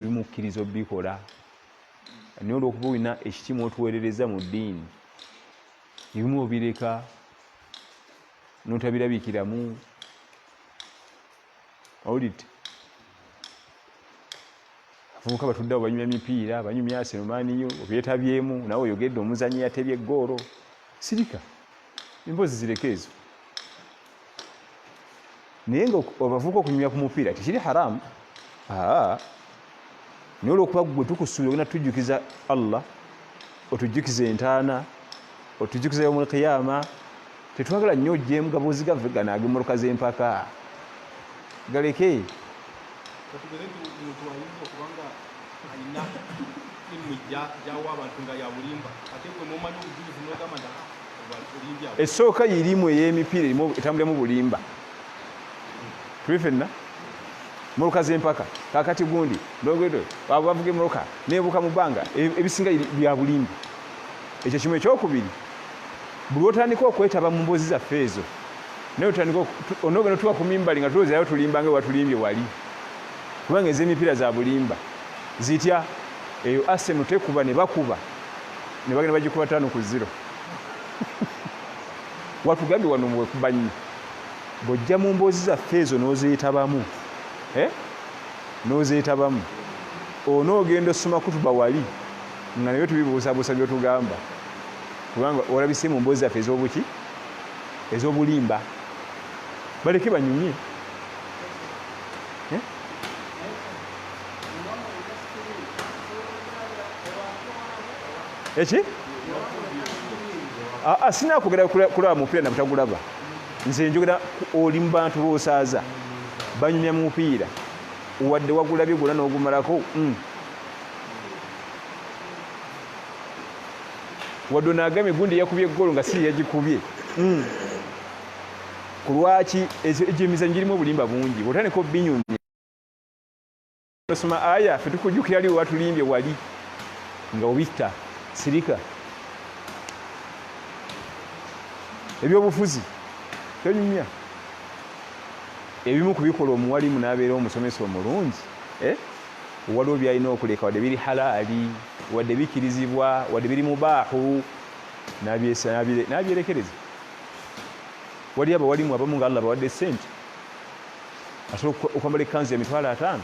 bimukkirizo bikola naye olwokuba olina ekitimu otuweerereza mu ddiini ebimu obireka notabirabikiramu awulidde abavubuka batuddeawo banyumya mipiira banyumya Arsenal maniyo obyetabyemu nawe oyogedde omuzanyi yatebye eggoolo sirika emboozi zireka ezo naye nga abavubuka okunyumya ku mupiira tekiri haramu naye olwokuba gwe tukusuubira ogenda tujjukiza Allah otujjukiza entaana otujjukiza yawmul qiyama tetwagala nnyo ojjeemu gaboozi gavve gano ag'emmoloka z'empaka galeke esooka yirimu ey'emipiira erimu etambuliramu bulimba tuli ffenna moloka z'empaka kakati gundi ndogedde bavuga emoloka nebuuka mu bbanga ebisinga bya bulimbi ekyo kimu ekyokubiri buli otandika okwetaba mu mboozi zaffe ezo naye otandika onogenda tuba ku mimbali nga tulowoozayo tulimba nga watulimbye wali kubanga ez'emipiira za bulimba zitya eyo Arsenal tekuba ne bakuba ne bagenda bagikuba 5-0 watugambye wano mwekuba nnyo bw'ojja mu mboozi zaffe ezo n'ozeetabamu n'ozeetabamu onoogenda osoma kutuba wali nga naye tubibuusabuusa byotugamba kubanga olabise mu mboozi zaffe ez'obuki ez'obulimba baleke banyumye eki sinaakugera kulaba mupiira nabutagulaba nze njogera oli mu bantu boosaaza banyumya mu mupiira wadde wagulabye gwonna n'ogumalako wadde onaagambye gundi yakubye eggolo nga si yagikubye ku lwaki egyo emizanyo girimu obulimba bungi bw'otandika obbinyumya osoma aya ffe tukujjukira ali watulimbye wali nga obitta sirika ebyobufuzi tonyumya ebimu kubikola omuwalimu n'abeera omusomesa omulungi waliwo byalina okuleka wadde biri halaali wadde bikirizibwa wadde biri mubaahu n'abyerekereza wali abawalimu abamu nga Allah bawadde sente asobola okwambala ekkanzu ya $5,000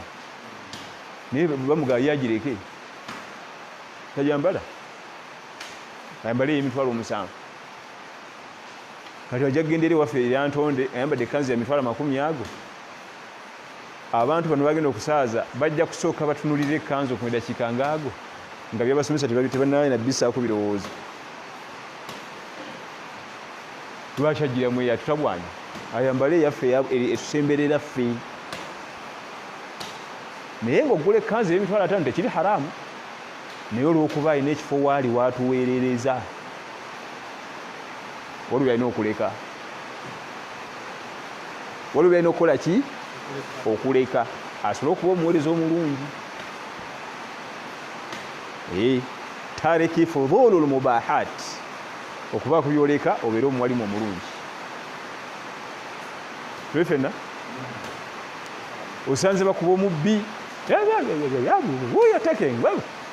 naye bamugaa yagireke tajambala ayambale $7,000 kati wajja kugenda eri waffe eryantonde ayambadde ekkanzu ya $50,000 ago abantu bano bagenda okusaaza bajja kusooka batunulira ekkanzu ku dakiika ngaago nga byabasomesa tebannaye nabbisaako birowoozo lwaki agiramu eyo atutabwanya ayambale eyaffe etusemberera ffe naye ng'oggula ekkanzu y'emitwalo 5 tekiri haramu naye olw'okuba alina ekifo waali watuweerereza waliwo byalina okuleka waliwo byalina okukola ki okuleka asobole okuba omuweereza omulungi tareki fudulul mubahat okuba kubyoleka obeere omuwalimu omulungi tuli ffenna osanze bakuba omubbi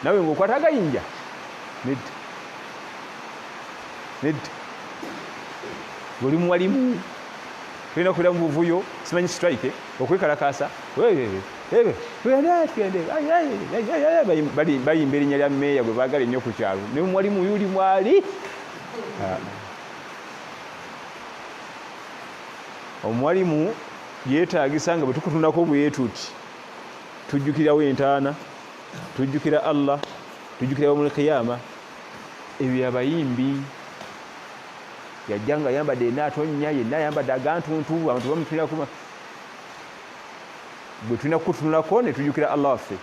nawe ng'okwata agayinja nedda oli muwalimu tulina kubeera mu buvuyo simanyi strike okwekalakaasa bayimba erinnya lya mmeeya gwe baagala ennyo ku kyalo ne muwalimu yuli mwali omuwalimu yeetaagisa nga bwe tukutunako bwe tuti tujjukirawo entaana tujjukira Allah tujjukira yawmul qiyama ebyo abayimbi yajja nga ayambadde enaatonnya yenna ayambadde agantuntu abantu bamutulira kuma bwe tulina kukutunulako ne tujjukira Allah waffe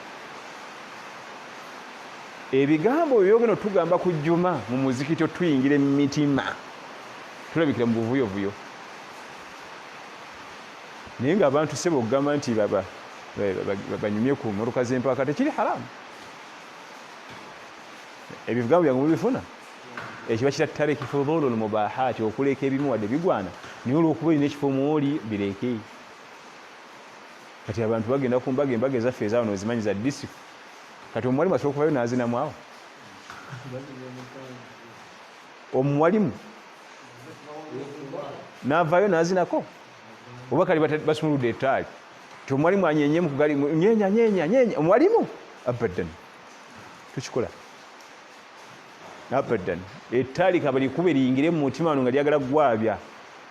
ebigambo byogenda otugamba ku jjuma mu muzikiti otuyingira mu mitima tulabikira mu buvuyovuyo naye ng'abantu sebo okugamba nti banyumye ku mmotoka z'empaka tekiri haramu ebigambo byange mubifuna ekiba kita tareki fudulul mubahati okuleka ebimu wadde bigwana naye olw'okuba olina ekifo mwoli bireke kati abantu bagenda ku mbaga ezaffe ezaawo nozimanyi za disiko kati omuwalimu asobola okuvayo n'azinamu awo omuwalimu n'avaayo n'azinako oba kali basumuludde ettaali ti omuwalimu anyenyemu kugali nyenya omuwalimu abadan tukikola abadan ettaali kaba likuba liyingire mu mutima wano nga lyagala gwabya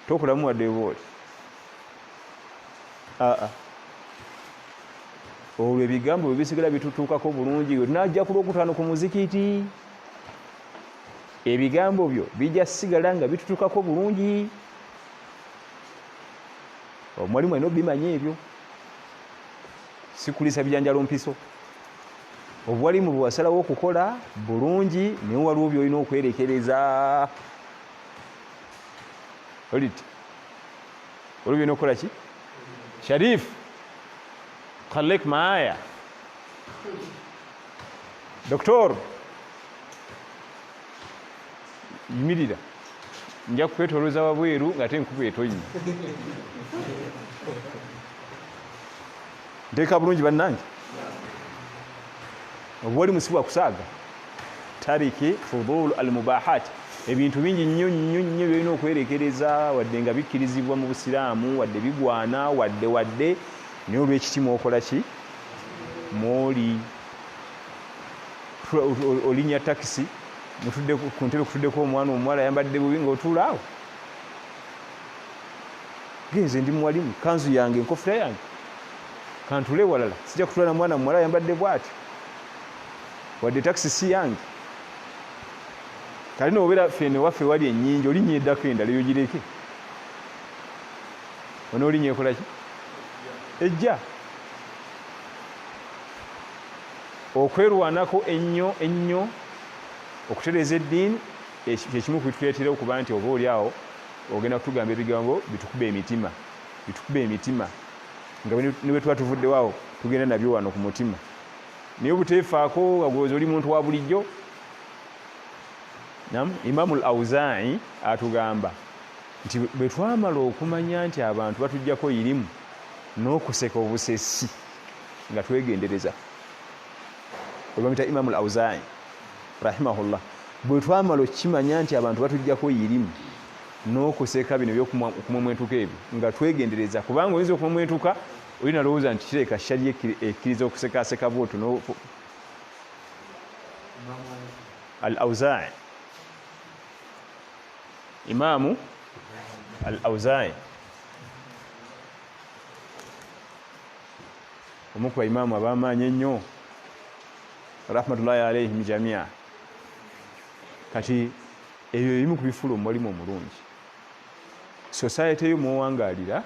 tokolamu wadde booli olwo ebigambo bwe bisigala bitutuukako bulungi najja ku Lwokutaano ku muzikiti ebigambo byo bijja sigala nga bitutuukako bulungi omuwalimu alina obimanya ebyo sikulisa bijanjalo mpiso obuwalimu bwe wasalawo okukola bulungi naye waliwo byolina okwerekereza oliti olwo byolina okukola ki Sharif خليك معايا دكتور yimirira nja kwetoloza wabweru ngate nkuba etonyi nteeka bulungi bannange obuwalimu si bwakusaaga tariki fudulu al mubahat ebintu bingi nnyo byolina okwerekereza wadde nga bikkirizibwa mu busiraamu wadde bigwana wadde naye olw'ekitima okola ki mwoli olinya takisi mutudde ku ntebe kutuddeko omwana omuwala ayambadde bubi ng'otuula awo genze ndi muwalimu kanzu yange enkofira yange kantule walala sijja kutula na mwana muwala ayambadde bw'atyo wadde takisi si yange kale noobeera fene waffe wali ennyingi olinnya eddako endala eyogireke onoolinnya ekola ki ejja okwerwanako ennyo okutereeza eddiini kyekimu kubituleetera okuba nti oba oli awo ogenda kutugamba ebigambo bitukuba emitima nga ne bwe tuba tuvuddewo awo tugenda nabyo wano ku mutima naye obuteefaako agoozi oli muntu wa bulijjo Imamu al-Awzaa'i atugamba nti bwe twamala okumanya nti abantu batuggyako irimu n'okuseka obusesi nga twegendereza olwamita Imamu al-Awzaa'i rahimahullah bwe twamala okimanya nti abantu batuggyako irimu n'okuseka bino ebyokumwemwetuka ebyo nga twegendereza kubanga oyinza okumwemwetuka oli nalowooza nti kireka shali ekkiriza okusekaseka bwoto al-Awzaa'i Imamu al-Awzaa'i omu ku baimaamu ab'amaanyi ennyo rahmatullahi alaihim jamia kati ebyo ebimu ku bifuula omuwalimu omulungi society eyo mwowangaalira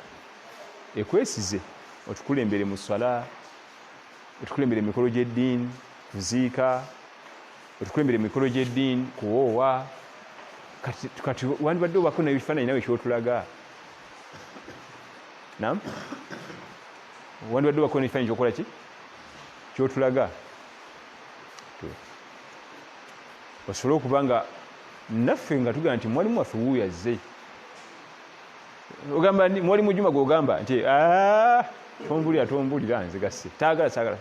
ekwesize otukulembere mu swala otukulembere mu mikolo gy'eddiini kuziika otukulembere mu mikolo gy'eddiini kuwoowa kati wandibadde obako nebifaananyi nawe kyotulaga nam wandibadde obako nekifaananyi kyokola ki kyotulaga osobole okuba nga naffe nga tugamba nti mwalimu waffe wuuyo azze ogamba mwalimu Juma gwogamba nti tombulira nze gasse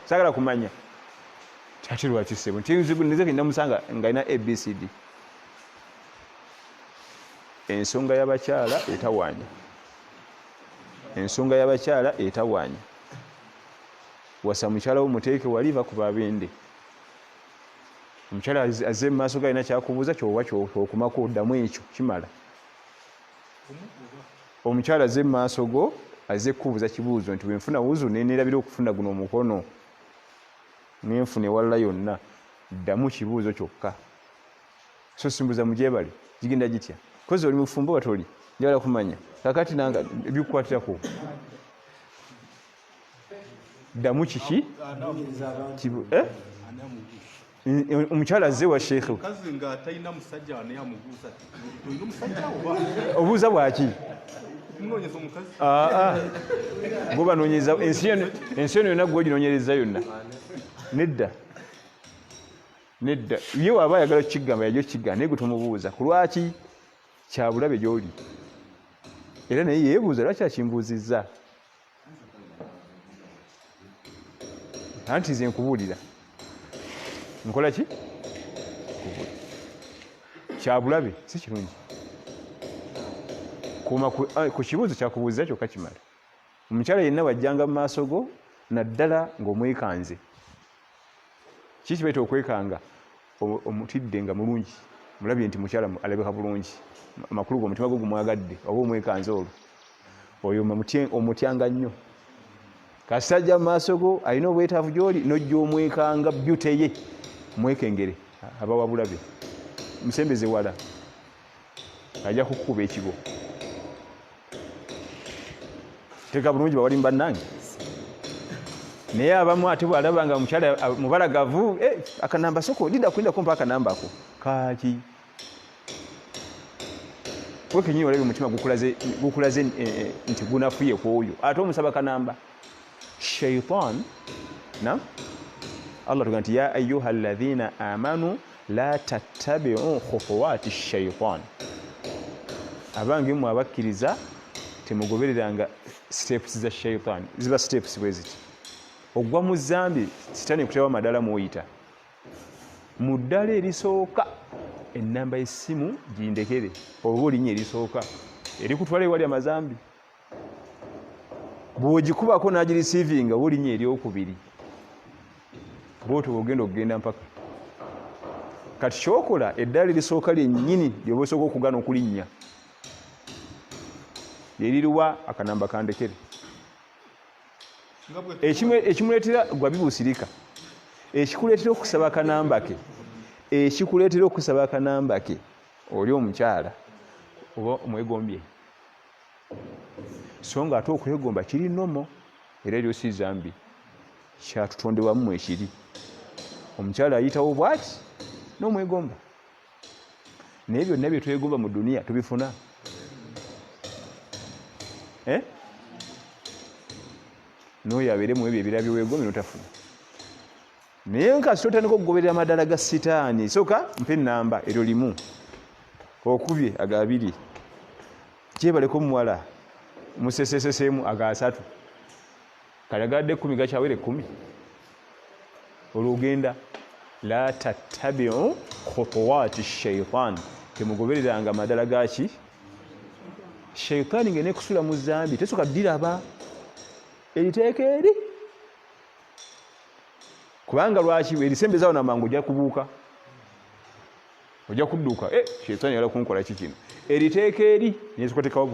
saagala kumanya ate lwaki ssebo ntizibu namusanga nga alina ABCD ensonga y'abakyala etawaanya wasa mukyala wo muteeke wali bakuba abende omukyala azze mu maaso galina kyakubuuza kyowa kyokumako oddamu ekyo kimala omukyala azze mu maaso go azze kukubuuza kibuuzo nti wenfuna wuzu nenerabira okufuna guno omukono nenfuna ewalala yonna ddamu kibuuzo kyokka so simbuza mugyebale gigenda gitya kozi oli mufumbo watoli njagala kumanya kakati nanga ebikukwatirako ddamu kiki omukyala azze wa sheekhe obuuza bwaki bo banoonyeza ensi eno yonna gwoginoonyereza yonna nedda ye waaba ayagala kukigamba yajja okukigamba naye gwe tumubuuza ku lwaki kyabulabe gy'oli era naye yeebuuza lwaki akimbuuzizza anti nze nkubuulira nkola ki kyabulabe si kirungi kuma ku kibuuzo kyakubuuza kyokka kimala omukyala yenna wajjanga mu maaso go naddala ng'omwekanze kikibaita okwekanga omutidde nga mulungi mulabye nti mukyala alabika bulungi amakulu go omutima gwe gumwagadde oba omwekanze olwo oyo omutyanga nnyo kasita ajja mu maaso go alina obwetaavu gy'oli n'ojja omwekanga byuteye mwekengere aba wabulabe musembeze wala ajja kukuba ekigo teka bulungi bawali mbannange naye abamu ate bwalaba nga omukyala mubalagavu akanamba soko linda kulinda kumpa akanamba ako kaki wekenyini walabe omutima gukulaze nti gunafuye kwoyo ate omusaba kanamba shaitan na Allah tuga nti ya ayuha alladhina amanu la tattabi'u khutuwati shaitan abange mu abakkiriza temugobereranga steps za shaitan ziba steps bweziti ogwa mu zambi sitani kutewa madala muoyita mu ddala erisooka ennamba y'essimu gindekere oba olinnya erisooka erikutwala ewali amazambi bw'ogikubako n'agirisiivinga oba olinnya eryokubiri bw'otyo bw'ogenda okugenda mpaka kati kyokola eddala erisooka lyennyini lyoba osooka okugana okulinnya lyeriruwa akanamba kandekere ekimuleetera gwa bibusirika ekikuleetera okusaba akanamba ke oli omukyala oba omwegombye so nga ate okwegomba kiri nomo era eryo si zambi kyatutondebwamu ekiri omukyala ayitawo bwati n'omwegomba naye byonna bye twegomba mu duniya tubifuna n'oyo abeere mu ebyo ebirala byewegombe notafuna naye nkasi totandika okugoberera amadala ga sitaani soka mpa ennamba eryo limu okubye agabiri kyebaleko muwala museseseseemu agasatu kalagadde 10 gakyawere 10 olwogenda la tattabi'u khutuwati shaitan temugobereranga amadala gaki shaitani ngene kusula mu zambi tesoka diraba eriteeka eri kubanga lwaki erisembezawo namangu ojja kubuuka ojja kudduka shaitani yala kunkola kikino eriteeka eri nezikotekawo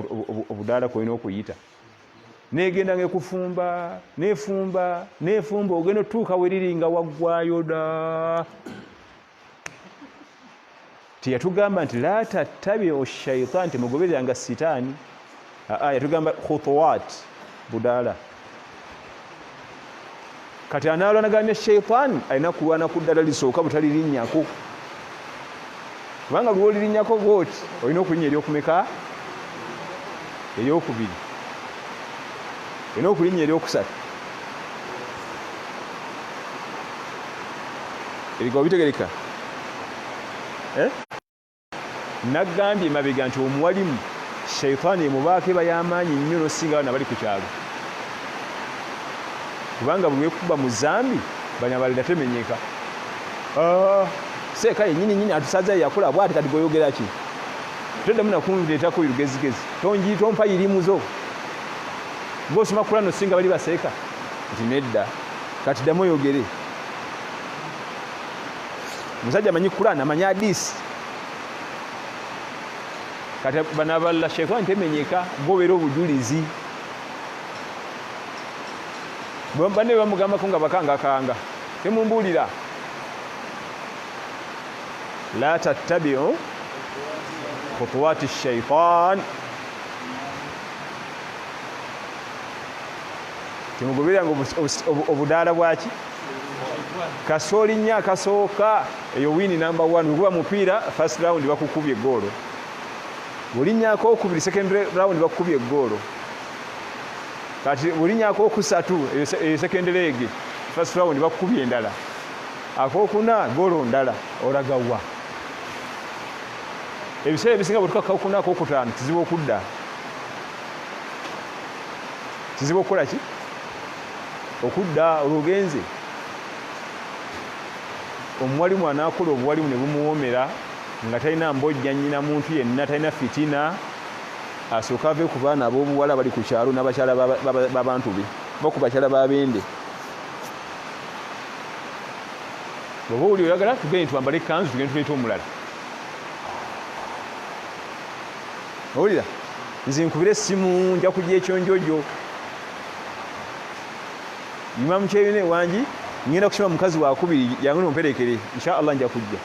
obudaala kwolina okuyita negenda ngekufumba nefumba ogenda otuuka weriri nga waggwayo da tiyatugamba nti la tattabi'u shaitan temugobereranga sitaani yatugamba khutuwat budaala kati analwanaganya shaitan alina kulwana ku ddala lisooka butalirinyako kubanga lwolirinyako bwoti olina okulinya eryokumeka eryokubiri olina okulinya eryokusatu erigwa bitegereka naggambye mabega nti omuwalimu shaitani emubaako eba y'amaanyi nnyo nosinga bana bali ku kyalo kubanga bwe wekuba mu zambi banyabalira temenyeka seeka yennyini atusaza yakola bwati kati goyogera ki toddamu nakundireetako lugezigezi tompa irimuzo ng'osoma Kurani osinga bali baseeka nti nedda kati ddamu oyogere omusajja amanyi Kurani amanyi hadisi kati banabalala shaitani temenyeka gobeera obujulizi banne bamugambako nga bakangakanga temumbuulira la tattabi'u khutuwati shaitan temugobereranga obudaala bwaki kasooli nnyo akasooka eyo wini number 1 bwekuba mupiira first round bakukubye eggoolo bulinnyako okubiri second round bakukubye eggoolo kati bulinnyako okusatu eyo second leg first round bakukubye endala akokuna goolo ndala olagawa ebiseera ebisinga bwetuka kakuna akokutaano kizibu okudda kizibu okukola ki okudda olwogenze omuwalimu anaakola obuwalimu ne bumuwoomera nga talina mbojja nnyina muntu yenna, talina fitina, asooka ave ku baana ab'obuwala bali ku kyalo n'abakyala b'abantu be ba ku bakyala b'abende. bw'oba oli oyagala tugende twambale ekkanzu tugende tuleete omulala. owulira nze nkubira essimu nja kujja ekyonjojo nyuma mukyeyune wangi ngenda kusima mukazi wakubiri yange nomperekere inshallah nja kujja.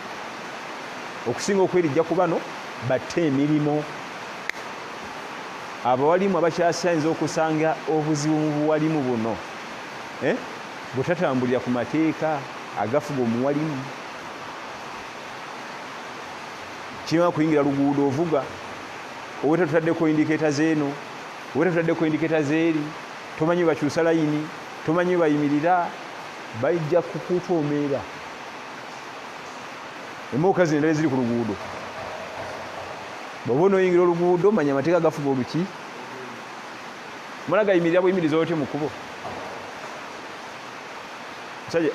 okusinga okwerijja ku bano batte emirimu. abawalimu abakyasanyiza okusanga obuzibu mu buwalimu buno butatambulira ku mateeka agafuga omuwalimu. kirina kuyingira luguudo ovuga obweta tutaddeko indiketa zeeno, obweta tutaddeko indiketa zeeri, tomanyi bakyusa layini, tomanyi bayimirira, bajja kukutoomera. Emmotoka zino endala ziri ku luguudo. Bw'oba onooyingira oluguudo manya amateeka gafuga oluki. Mala gayimirira buyimiriza otyo mu kkubo.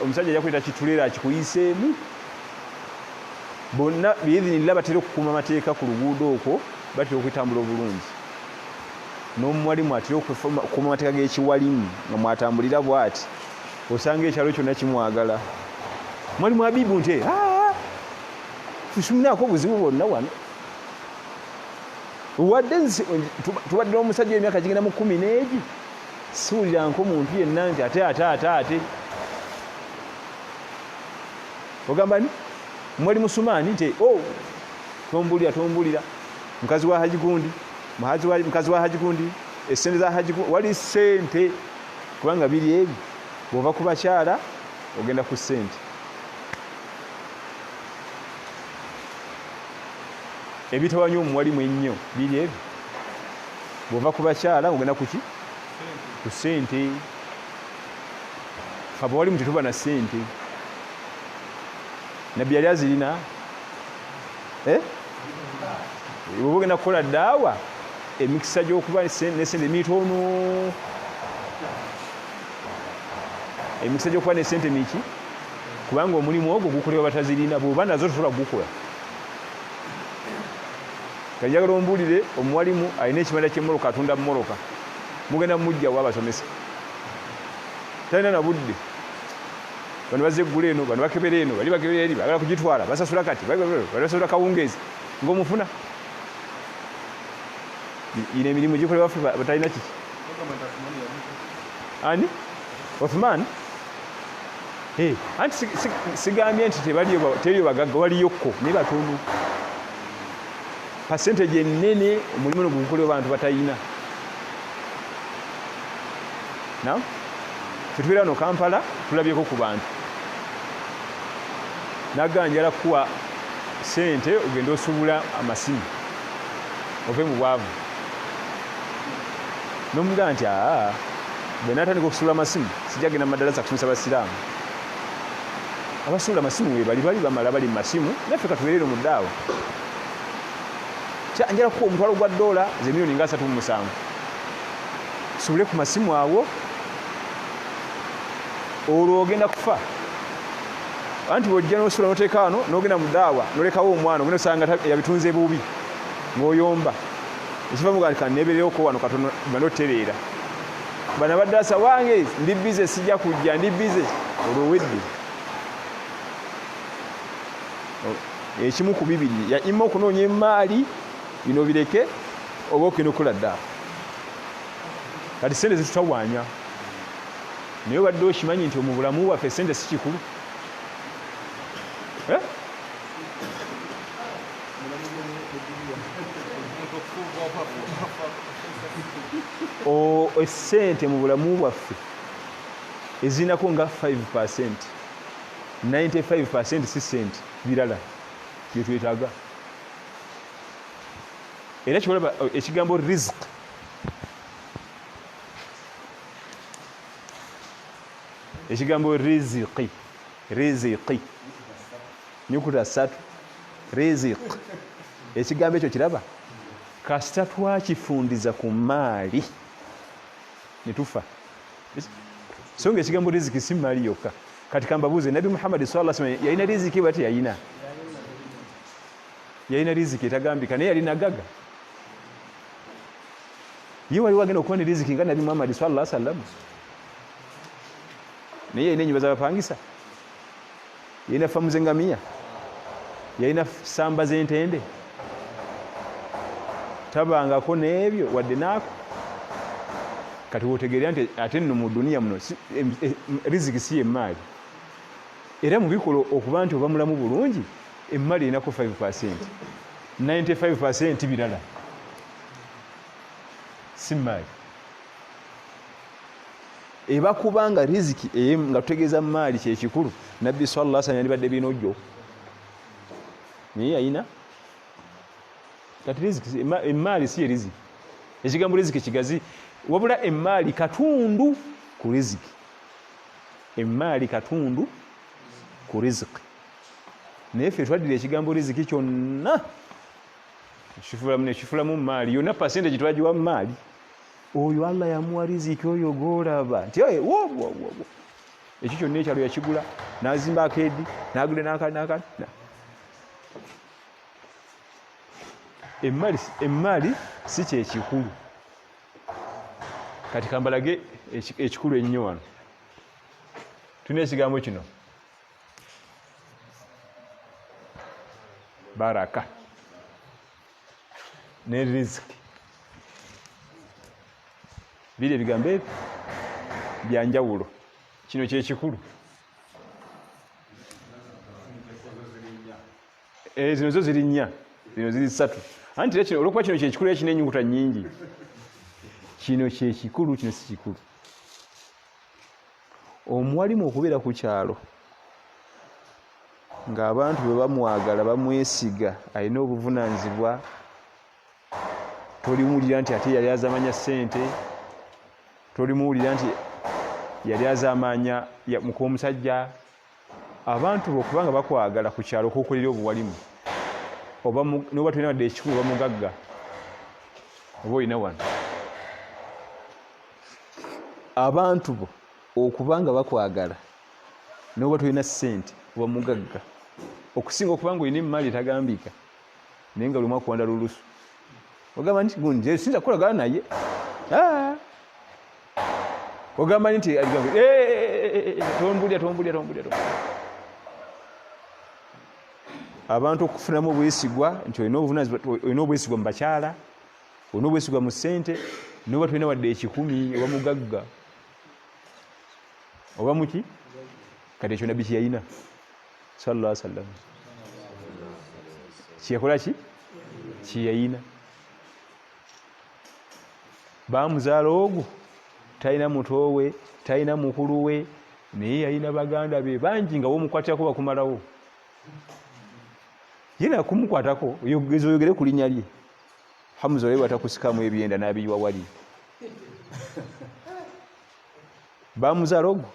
Omusajja ajja kuyita kitulera akikuyiseemu. Bonna biidhinirira batera okukuuma amateeka ku luguudo okwo, batera okwetambula obulungi. N'omuwalimu atera okukuuma amateeka g'ekiwalimu nga mwatambulira bw'ati, osanga ekyalo kyonna kimwagala. Mwalimu Habibu nti tusimunaako obuzibu bwonna wano. Wadde tubadde n'omusajja emyaka gigenda mu 10 siwuliranko muntu yenna nti ate. Ogamba ni mwalimu Sumaani nti tombulira mukazi wa Haji Gundi, mukazi wa Haji Gundi, essente za Haji Gundi, wali ssente kubanga biri ebi. Bw'ova ku bakyala ogenda ku ssente. Ebitawanya omuwalimu ennyo biri ebi. Bw'ova ku bakyala ogenda ku ki? Ku ssente. Abawalimu tetuba na ssente. Nabbi yali azirina. Bw'oba ogenda kukola ddaawa emikisa gy'okuba n'essente mitono. Emikisa gy'okuba n'essente miki? Kubanga omulimu ogwo gukolebwa batazirina, bw'oba nazo tosobola kugukola. Kanjagala ombuulire omuwalimu alina ekimala ky'emmoloka, atunda mmoloka. Mugenda mujjawo abasomesa. Talina na budde. Bano bazze eggula eno, bano bakebera eno, bali bakebera eri, bagala kugitwala, basasula kati, bali basasula kawungeezi. Ng'omufuna. Ine emirimu gikolebwa ffe batalina kiki? Ani? Othman? Anti sigambye nti teriyo bagagga, waliyokko naye batono. Percentage ennene omulimu no gukolebwa abantu batalina. Naam? Tutubeera no Kampala tulabyeko ku bantu. Naganjala kuwa ssente ogenda osubula amasimu ove mu bwavu. N'omugamba nti bwe naatandika okusubula amasimu sijja genda mu maddalasa kusomesa basiraamu. Abasubula amasimu we bali bamala bali mu masimu, naffe katubeerere mu ddaawa. Njala kuwa omutwalo gwa $3 milioni nga 37. Subule ku masimu awo olwo ogenda kufa. Anti bw'ojja n'osula n'oteeka wano n'ogenda mu ddaawa n'olekawo omwana ogenda osanga yabitunze bubi ng'oyomba. Ekiva muga kanneeberereko wano katono banottereera. Bano abaddaasa wange ndi bize sijja kujja, ndi bize. Olwo wedde. Ekimu ku bibiri ya ima okunoonya emaali bino bireke oba okugenda okukola ddaawa. Kati ssente zitutawaanya. Naye obadde okimanyi nti mu bulamu bwaffe ssente si kikulu. Essente mu bulamu bwaffe ezirinako nga 5%, 95% si ssente birala bye twetaaga. Era kikoleba ekigambo rizq ekigambo rizqi nyukuta 3 rizq ekigambo ekyo kiraba kasita twakifundiza ku maali ne tufa. So nga ekigambo riziki si maali yokka, kati kambabuuze Nabi Muhammad sallallahu alaihi wasallam yalina riziki bati yalina riziki etagambika naye yalina gaga ye wali wagenda okuba ne riziki nga Nabi Muhammad sallallahu alaihi wasallam naye yalina ennyumba z'abapangisa yalina famu z'engamiya yalina samba z'entende tabangako n'ebyo wadde naako kati wotegeera nti ate nno mu duniya muno riziki si emaali era mubikolo okuba nti oba mulamu bulungi emaali erinako 5%, 95% birala si maali eba kubanga riziki nga tutegeeza maali kyekikulu Nabbi sallallahu alaihi wasallam yandibadde binojjo naye yayina kati riziki emaali si riziki ekigambo riziki kigazi wabula emaali katundu ku riziki emaali katundu ku riziki naye ffe twaddira ekigambo riziki kyonna kifulamu maali yonna percentage twagiwa maali oyo Allah yamuwa riziki oyo golaba nti ekyo kyonna ekyalo yakigula n'azimba akeedi n'agula n'akana emaali si kyekikulu kati kambalage ekikulu ennyo wano tulina ekigambo kino baraka ne riziki biri ebigambo ebyo byanjawulo kino kyekikulu zino zo ziri nnya zino ziri ssatu anti era kino olwokuba kino kyekikulu ekina ennyukuta nnyingi kino kyekikulu kino si kikulu omuwalimu okubeera ku kyalo ng'abantu bwe bamwagala bamwesiga alina obuvunaanyizibwa tolimuwulira nti ate yali azamanya ssente tolimuwulira nti yali azamanya muk'omusajja abantu be okubanga bakwagala ku kyalo okukolera obuwalimu noba tolina wadde ekikulu oba mugagga oba olina wano abantu bo okubanga bakwagala noba tolina ssente oba mugagga okusinga okubanga olina emaali etagambika naye nga lumu akuwanda lulusu ogamba nti gundi sinza kukolagana naye ogamba nti tombulya abantu okufunamu obwesigwa nti olina obwesigwa mu bakyala olina obwesigwa mu ssente noba tolina wadde ekikumi oba mugagga oba muki kati ekyo nabbi kyeyayina sallallahu alaihi wasallam kyekola ki kyeyayina bamuzaala ogwo talina muto we talina mukulu we naye yalina baganda be bangi nga womukwatirako bakumalawo yena kumukwatako oyogere ku linnya lye Hamza we batakusikamu ebyenda n'abiyiwa wali bamuzaala ogwo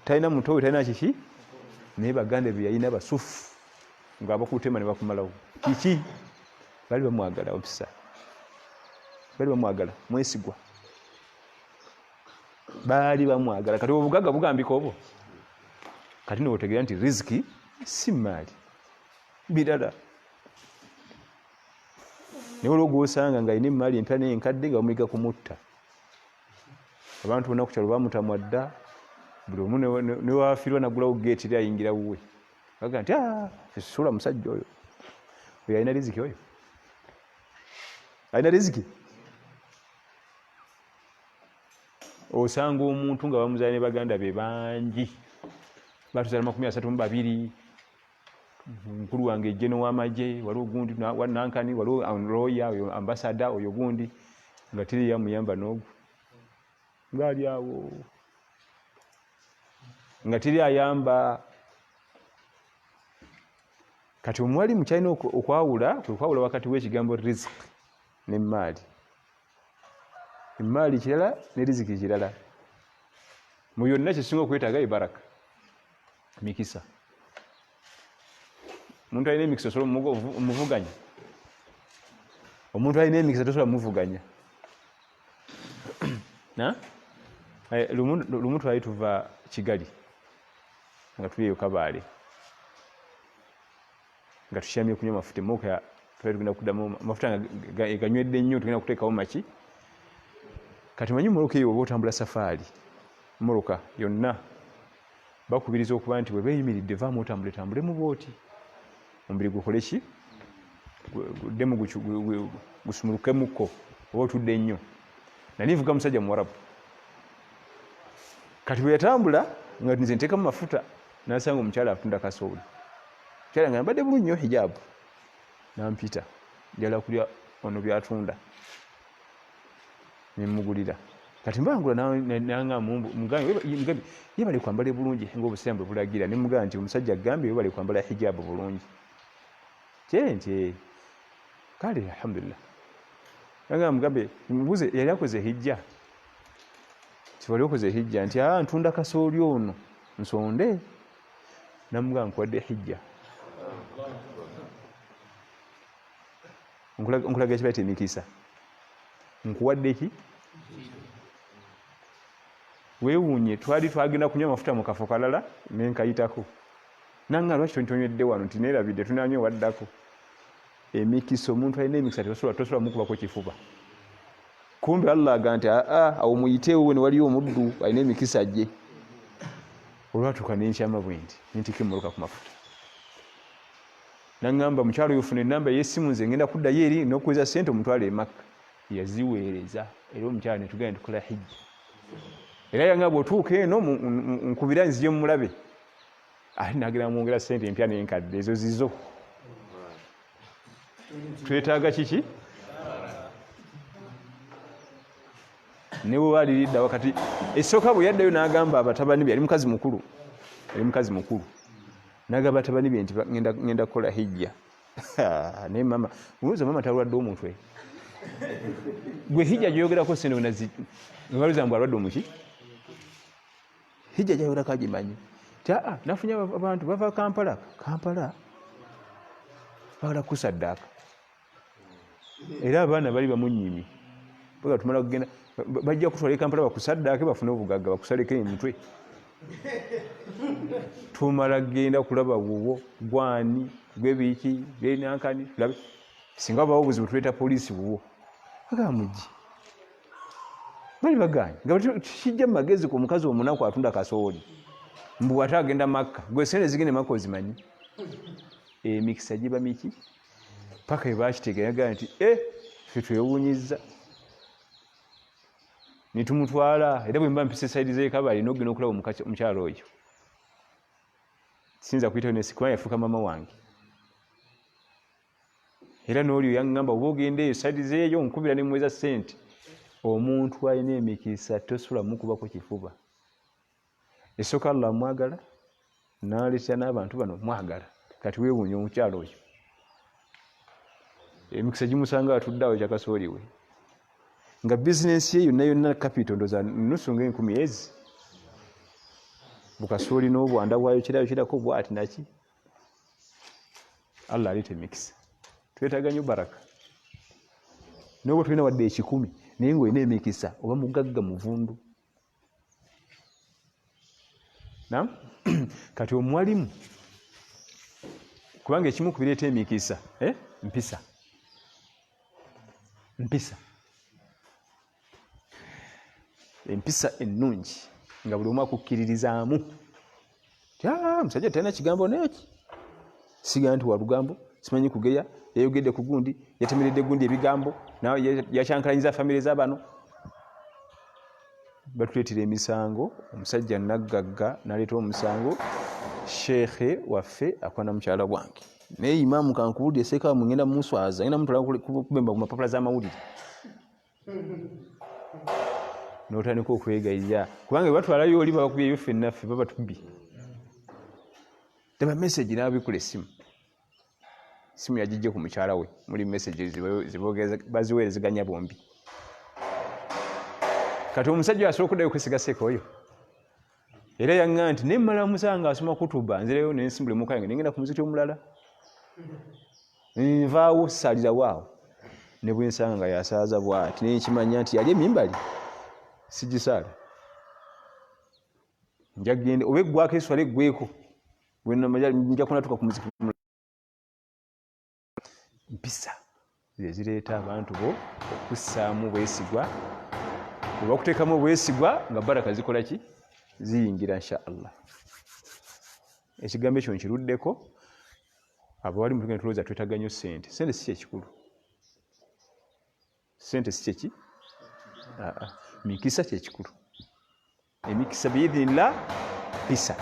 talina muto we talina kiki naye baganda be yalina basufu ng'abakutema ne bakumalawo kiki bali bamwagala ompisa bali bamwagala mwesigwa baali bamwagala kati obugagga bugambika obwo kati nootegeera nti riziki si maali birala naye olwo gwosanga ng'alina emaali empya n'enkadde nga bamuyiga kumutta abantu bonna ku kyalo bamutamwa dda buli omu newafiirwa nagulawo geeti eri ayingira wuwe baga nti esula musajja oyo alina riziki oyo alina riziki osanga omuntu nga bamuzaala ne baganda be bangi batuzaala 32 mukulu wange ejjeno w'amagye waliwo gundi wanankani waliwo looya oyo ambasada oyo gundi nga tiri yamuyamba n'ogwo ngaali awo nga tiri ayamba kati omuwalimu kyalina okwawula kwawula wakati w'ekigambo riziki n'emaali emaali kirala ne riziki kirala mu byonna kisinga okwetaaga ebaraka mikisa omuntu alina emikisa osobola omuvuganya omuntu alina emikisa tosobola muvuganya lumu twali tuva Kigali nga tuliyo kabaale nga tukyamye kunywa mafuta emoka tugenda kuddamu amafuta ganywedde nnyo tugenda kuteekawo maki kati manyi Moroka eyo oba otambula safaari Moroka yonna bakubiriza okuba nti bwe beeyimiridde vaamu otambulemu bwoti omubiri gukole ki guddemu gusumulukemukko oba otudde nnyo nanivuga musajja muwarabu kati bwe yatambula nga nze nteekamu mafuta nasanga omukyala atunda kasooli omukyala nga yambadde bulungi nnyo hijaabu nampita njala kulya ono byatunda nemugulira kati mbangula nanga mugambe yebale kwambala bulungi ng'obusiraamu bwe bulagira nemugamba nti omusajja agambye yebale kwambala hijaabu bulungi kyente kale alhamdulillah nanga mugambe mbuze yali akoze hijja kibali okoze hijja nti ntunda kasooli ono nsonde namugamba nkwadde hijja nkulaga ekibaita emikisa nkuwadde ki weewuunye twali twagenda kunywa amafuta mu kafo kalala nenkayitako nanga lwaki tonywedde wano nti neerabidde tunanywa waddako emikisa omuntu alina emikisa tosobola mukubako kifuba kumbe Allah aga nti awo muyiteewo ne waliyo omuddu alina emikisa gye olwatuuka nenkyama bwe nti kimuluka ku mafuta nangamba mukyalo yofuna enamba y'essimu nze ngenda kuddayo eri n'okuweza ssente omutwala e Makka yaziweereza era omukyala ne tugenda tukola hijja era yangamba otuuka eno nkubira nzije mulabe ate nagenda mwongera ssente empya n'enkadde ezo zizo twetaaga kiki ne bwe baaliridda wakati esooka bwe yaddayo n'agamba abatabani be yali mukazi mukulu n'agamba abatabani be nti ngenda kukola hijja naye mama olowooza mama talwadde omutwe gwe hijja gyoyogerako sente webaluza mbu alwadde omuki hijja gyayogerako agimanyi ti nafunye abantu bava Kampala bagala kusaddaaka era abaana bali bamunyimi baga tumala kugenda bajja kutwala Kampala bakusaddaake bafune obugagga bakusaleko emitwe tumala kgenda kulaba wuwo gwani gwebiki benankani tulabe singa bawo obuzibu tuleeta poliisi wuwo baga mugi bali baganya nga kijja magezi ku mukazi omunaku atunda kasooli mbu ate agenda Makka gwe sente zigende Makka ozimanyi emikisa giba miki paka ebakitegeeraga nti ffe twewuunyizza nitumutwala era bwe mba mpise saidi z'ekabali n'ogenda okulaba omukyalo oyo sinza kuyitayo nesikuba yafuuka mama wange era n'olio yaŋŋamba oba ogenda eyo saidi zeeyo nkubira ne muweza ssente omuntu alina emikisa tosobola mukubako kifuba esooka Allah mwagala n'aleetera n'abantu bano mwagala kati weewuunya omukyalo oyo emikisa gimusanga atudde awo kyakasooli we nga bizinensi ye yonna capital ndoza nusu ng'enkumi ezi bukasooli n'obwanda bwayo kirayo kirako bwati naki Allah aleeta emikisa twetaaga nnyo baraka n'obwo tulina wadde 10 naye ng'olina emikisa oba mugagga muvundu nam kati omwalimu kubanga ekimu ku bireeta emikisa empisa ennungi nga buli omu akukkiririzaamu musajja talina kigambo neki siga nti wa lugambo simanyi kugeya yayogedde ku gundi yatemeredde gundi ebigambo nawe yakyankalanyiza famire z'abano batuleetera emisango omusajja naggagga naleeta omusango sheekhe waffe akwana mukyala gwange naye imaamu kankubudde eseeka mugenda mumuswaza ngenda mutwala kubemba ku mapapula z'amawulire n'otandika okwegayirira kubanga batwalayo oli babakubyeyo ffennaffe babatubbi teba message n'abikula essimu yagijje ku mukyala we muli message baziweerezeganya bombi kati omusajja asobola okuddayo okwesiga seeka oyo era yaŋŋa nti naye mmala musanga asoma kutuba nzireyo nensimbula emuka yange nengenda ku muzikiti omulala nvaawo saalirawo awo ne bwe nsanga nga yasaaza bw'ati naye nkimanya nti yali emimbali sigisaala njagende oba eggwako eswala eggweko bwenna majali nja kunatuka ku muziki mpisa zireeta abantu bo okussaamu bwesigwa oba kuteekamu bwesigwa nga baraka zikola ki ziyingira inshaallah. Ekigambo ekyo nkiruddeko abawali mu tugenda tulowooza twetaaga nnyo ssente. Ssente si kyekikulu, ssente si kyeki mikisa kyekikulu. Emikisa biidhinillah pisa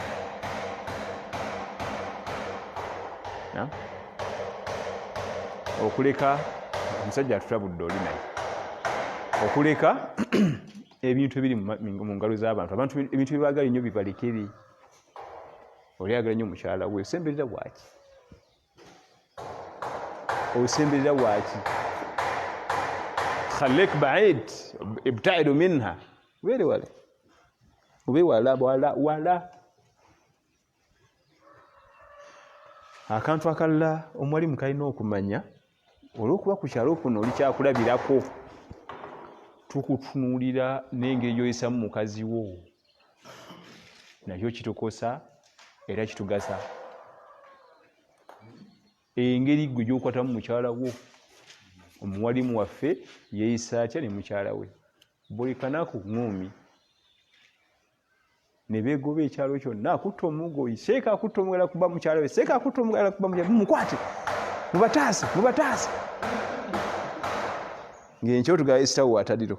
okuleka omusajja atulabudde oli naye okuleka ebintu ebiri mu ngalo z'abantu. Abantu ebintu byebaagala nnyo bibalekere. Oli ayagala nnyo mukyala we, osemberera bwaki? Osemberera bwaki? khalik baid ibtaidu minha, were wale ube wala. Akantu akalala omuwalimu kalina okumanya, olw'okuba ku kyalo kuno oli kyakulabirako, tukutunuulira n'engeri gy'oyisamu mukazi wo nakyo kitukosa era kitugasa. Engeri gwe gy'okwatamu mukyala wo, omuwalimu waffe yeeyisa atya ne mukyala we, buli kanaku ngumi ne beegoba ekyalo kyonna. Akutta omugoyi, seeka akutta omugala kuba mukyala we, seeka akutta omugala kuba mukyala we, mumukwate mubataase ng'enkyo tugala esitawo atadiro.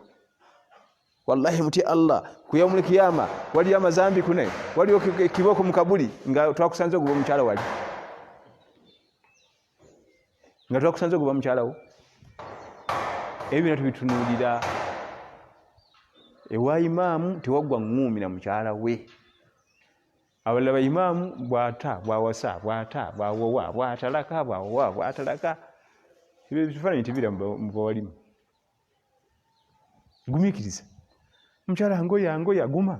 Wallahi mutya Allah ku yaumul kiyama waliyo amazambi kune, waliyo kiboko mu kabuli nga twakusanze okuba mukyala wali, nga twakusanze okuba mukyala wo. Ebyo tubitunuulira. Ewa imaamu tewaggwa ngumi na mukyala we. Abalala ba imaamu bwawasa bwawowa bwatalaka ebyo bifaananyi tebira mu bawalimu. Gumiikiriza mukyala angoya guma,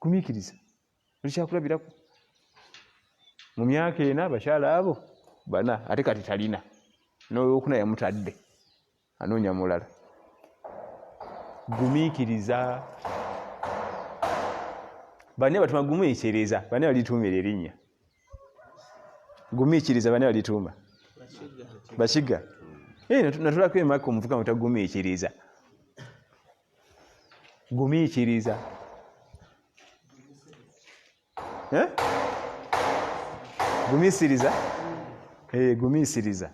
gumiikiriza oli kyakulabirako. Mu myaka ena abakyala abo bana ate kati talina, n'oyokuna yamutadde anoonya mulala. Gumiikiriza. Bane batuma gumiikiriza, bane balituumira erinnya gumiikiriza, bane balituuma Bashiga. Natulako emaka omuvuga mutagumiikiriza. Gumiikiriza. Gumiisiriza. Gumiisiriza.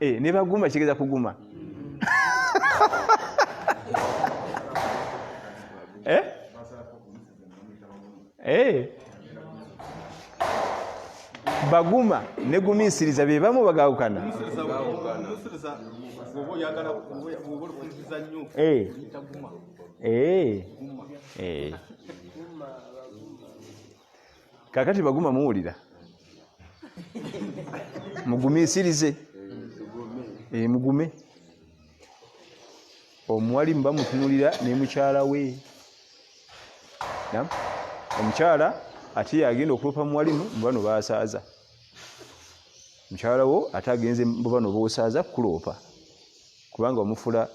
Ne baguma kigeza kuguma. Baguma ne gumiisiriza be bamu bagawukana. Kakati baguma muwulira mugumiisirize. Mugume. Omuwalimu bamutunulira ne mukyala we. Omukyala ate yagenda okulopa muwalimu bano basaaza. Mukyala wo ate agenze bano bosaaza kulopa, kubanga omufula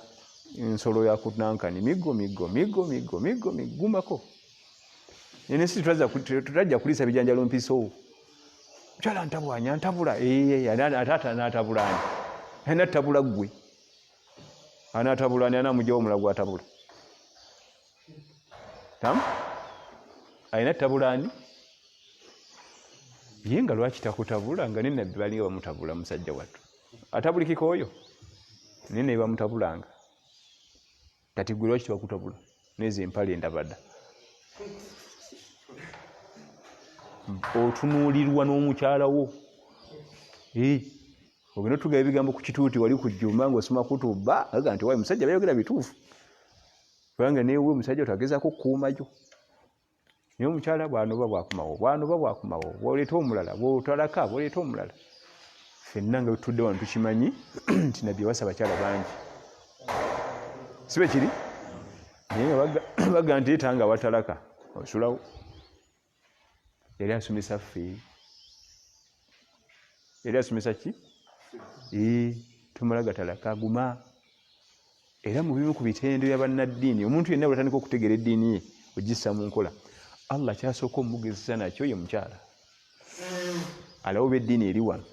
ensolo ya kunankani migo gumako. Nene si tutajja kulisa bijanjalo mpiso. Mukyala ntabula atata n'atabulani anatabula gwe anatabulani anamugyawo omulago atabula alina tabulani ye nga lwaki takutabula nga nenabbi balinga bamutabula musajja wattu atabulikiko oyo nene bamutabulanga kati gwe lwaki tebakutabula nezo empale endabadda. Otunuulirwa n'omukyala wo. Ogenda tugaba ebigambo ku kituuti wali ku jjumba ng'osoma kutuba aga nti wayi musajja bayogera bituufu, kubanga newe musajja otagezaako kukuumayo. Naye omukyala bw'anoba bwakumawo bw'oleeta omulala bw'otalaka bw'oleeta omulala. Ffenna nga tutudde wano tukimanyi nti nabbi yawasa abakyala bangi, si bwe kiri? Naye nga baga nti eta nga watalaka osulawo. Yali asomesa ffe. Yali asomesa ki? Tumala gatalaka aguma. Era mu bimu ku bitendo bya bannaddiini omuntu yenna bw'atandika okutegeera eddiini ye ogissa mu nkola. Allah kyasooka omugezesa nakyo ye mukyala alawo beddiini eri wano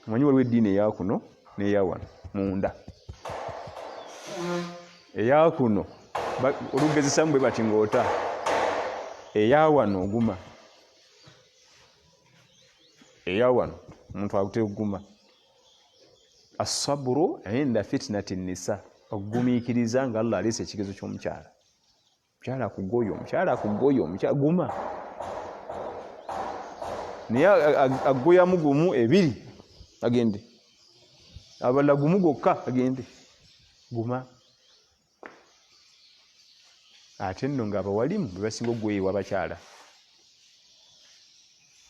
omanyi waliwo eddiini eya kuno n'eya wano munda eya kuno olugezesa mbwe bati ng'ota eya wano oguma eya wano omuntu akuteguma asaburu inda fitnati nisa okugumiikiriza nga Allah aleese ekigezo ky'omukyala omukyala akugoya omukyala guma naye agoyamu gumu ebiri agende abalala gumu gokka agende guma ate nno ng'abawalimu bebasinga okugoyewa abakyala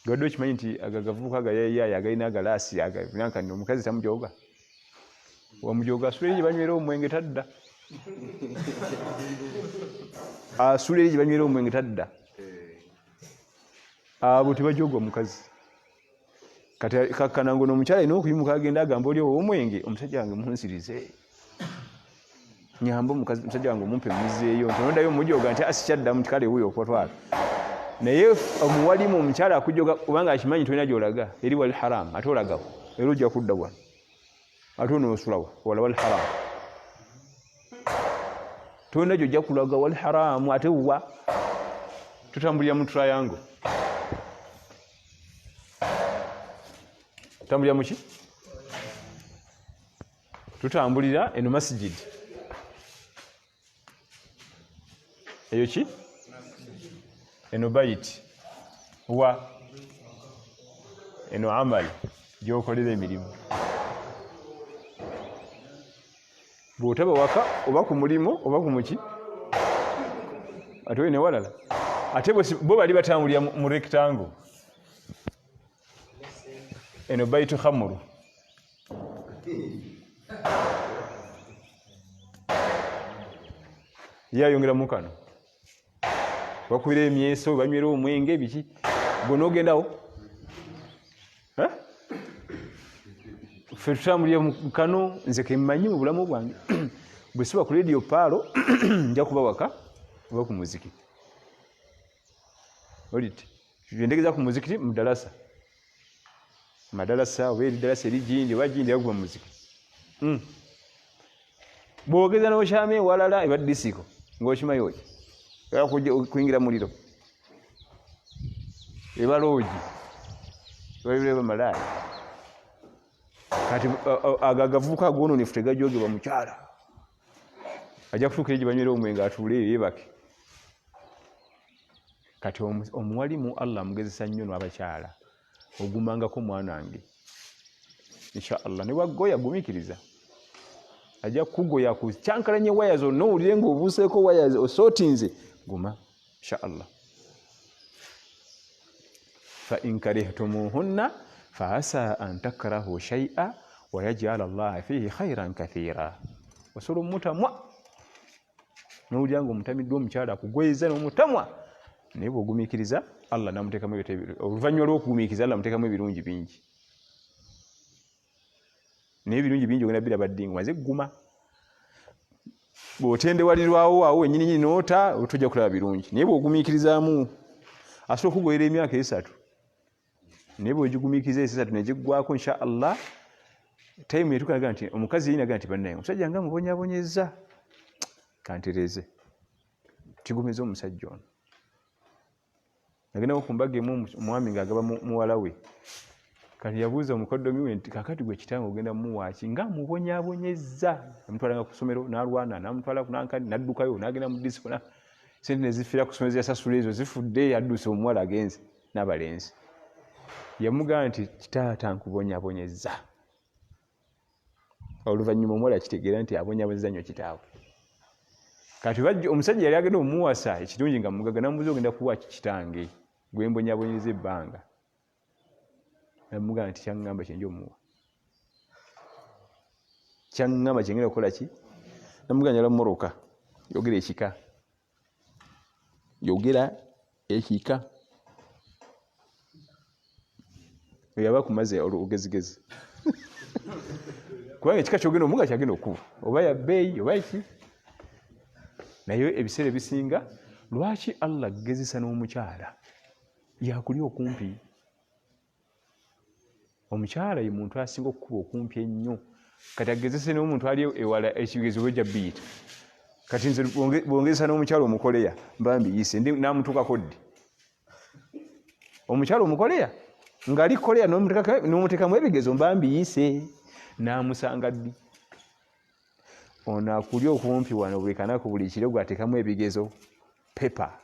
gadde okimanyi nti agagavubuka gayayaaya agalina agalaasi agankani omukazi tamujoga wamujoga asula eri gye banywera omwenge tadda asula eri gye banywera omwenge tadda abo tebajogwa omukazi kati kakkanango n'omukyala alina okuyimuka agenda agamba oli ow'omwenge omusajja wange munsirize nyamba omusajja wange omumpe muzeeyo ntondayo omujoga nti asikyaddamu tikale wuyo okutwala naye omuwalimu omukyala akujoga kubanga akimanyi tolina gy'olaga eri wal haramu ate olagawo era ojja kudda wano ate onoosulawa wala wal haramu tolina gy'ojja kulaga wal haramu ate wa tutambulira mu triangle tutambulira muki tutambulira eno masjidi eyo ki eno baiti wa eno amali gyokolera emirimu bw'otaba waka oba ku mulimu oba ku muki ate olina walala ate bo bali batambulira mu rectangle eno baitu khamuru yayongeramu kano bakubira emyeso banywera omwenge biki gwe n'ogendawo ffe tutambulira mu kano nze kemmanyi mu bulamu bwange bwe siba ku radio paalo nja kuba waka oba ku muzikiti oliti entegeza ku muzikiti mu dalasa madalasa oba eri dalasa eri gindi oba gindi yakuba mu muzikiti bwogeza n'okyama ewalala eba disiko ng'okimayi oki kuyingira muliro eba loogi eba malaaya kati agagavubuka agononefu tegajogebwa mukyala ajja kutuukira gye banywera omwenge atuule eyo yebake kati omuwalimu Allah amugezesa nnyo n'abakyala ogumangako mwana wange inshallah ne wagoya gumiikiriza ajja kugoya ku kyankalanye waya zonna owulire ng'obuuseeko waya osootinze guma inshallah fa in karihtumuhunna fa asa an takrahu shay'a wa yaj'al Allah fihi khayran kathira wasolo mutamwa n'owulira ng'omutamiddwa omukyala akugoyeza n'omutamwa naye bw'ogumiikiriza Allah namuteekamu oluvannyuma lw'okugumiikiriza Allah amuteekamu ebirungi bingi naye ebirungi bingi ogenda bira baddinga maze guma bw'otendewalirwawo awo wennyini noota tojja kulaba birungi naye bw'ogumiikirizaamu asobola okugoyera emyaka 3 naye bw'ogigumiikiriza 3 negiggwako insha Allah time yetukanaga nti omukazi yinaga nti bannaye omusajja nga mubonyabonyeza kantereze kigumeza omusajja ono nagenda okumbaga emu omwami ng'agaba muwala we kati yabuuza omukoddomi we nti kakati gwe kitange ogenda mumuwaaki nga mubonyabonyeza namutwalanga ku ssomero n'alwana namutwala kunankani n'addukayo n'agenda mu disiko sente ne zifiira ku ssomero ziyasasula ezo zifudde adduse omuwala agenze n'abalenzi yamugamba nti kitaata nkubonyabonyeza oluvannyuma omuwala yakitegeera nti abonyabonyeza nnyo kitaawe kati omusajja yali agenda omumuwasa ekirungi nga mugaga namubuuza ogenda kuwaaki kitange gwe mbonyabonyeza ebbanga namugamba nti kyaŋŋamba kyenja omuwa kyaŋŋamba kyengenda okukola ki namugamba njala mumoroka yogera ekika yaba kumaze olugezigezi kubanga ekika kyogenda omuga kyagenda okuba oba yabbeeyi oba eki naye ebiseera ebisinga lwaki Allah gezesa n'omukyala yakuli okumpi? Omukyala ye muntu asinga okukuba okumpi ennyo. Kati agezese n'omuntu ali ewala ekigezo bwe jabiyita. Kati nze bwongezesa n'omukyala omukoleya mba mbiyise namutuukako ddi? Omukyala omukoleya ng'ali koleya n'omuteekamu ebigezo mba mbiyise namusanga ddi? Ono akuli okumpi wano buli kanaku buli kiro gwateekamu ebigezo pepa.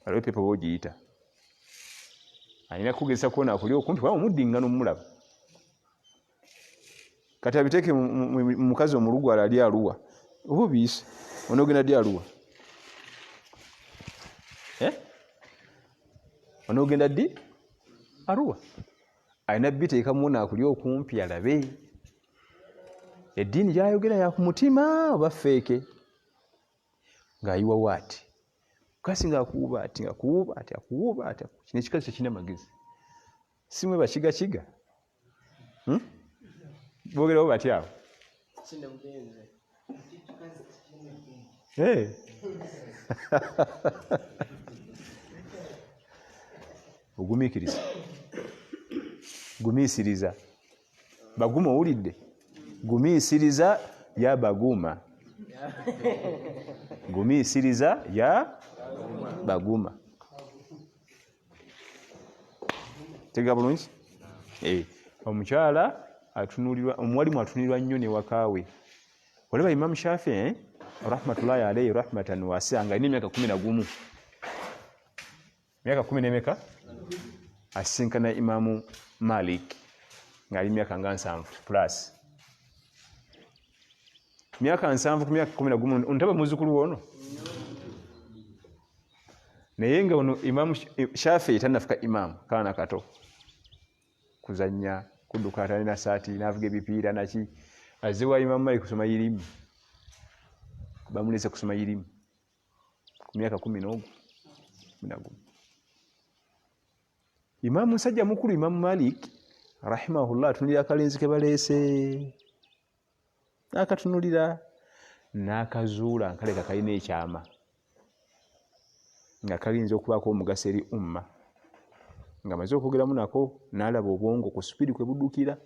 Waliwo pepa bw'ogiyita. Alina kugezesa kuona akuli okumpi waba omuddingano mumulaba. Kati abiteeke mu mukazi omulugwala ali Arua. Oba obiyise onoogenda ddi Arua? Onoogenda ddi Arua? Alina biteeka muona akuli okumpi alabe. Eddiini gyayogera ya ku mutima oba feeke? Ng'ayiwa waati. Kasi ng'akuuba ati akuuba ati. Kino ekikazi tekirina magezi. Simwe bakigakiga. Boogerawo batya awo? Ogumiikiriza. Gumiisiriza. Baguma owulidde? Gumiisiriza ya baguma. Gumiisiriza ya baguma. Tega bulungi? Omukyala atunulirwa, omuwalimu atunulirwa nnyo ne wakaawe. Olaba Imam Shafi'i rahmatullahi alayhi rahmatan wasi'a nga alina emyaka 11. Myaka 10 n'emeka? Asinkana Imamu Malik ng'ali myaka nga 7 plus. Myaka 7 ku myaka 11 ontaba muzzukulu wono? Naye nga ono Imam Shafi'i tannafuka imamu kaana kato. Kuzannya, kudduka atalina saati, n'avuga ebipiira naki. Azze wa Imam Malik kusoma irimu. Bamulese kusoma irimu. Ku myaka 11. Imam musajja mukulu Imam Malik rahimahullah atunulira akalenzi ke baleese. Akatunulira n'akazuula nkaleka kalina ekyama. Nga kalinza okubaako omugaso eri umma. Nga maze okwogeramu nako n'alaba obwongo ku supiri kwe buddukira.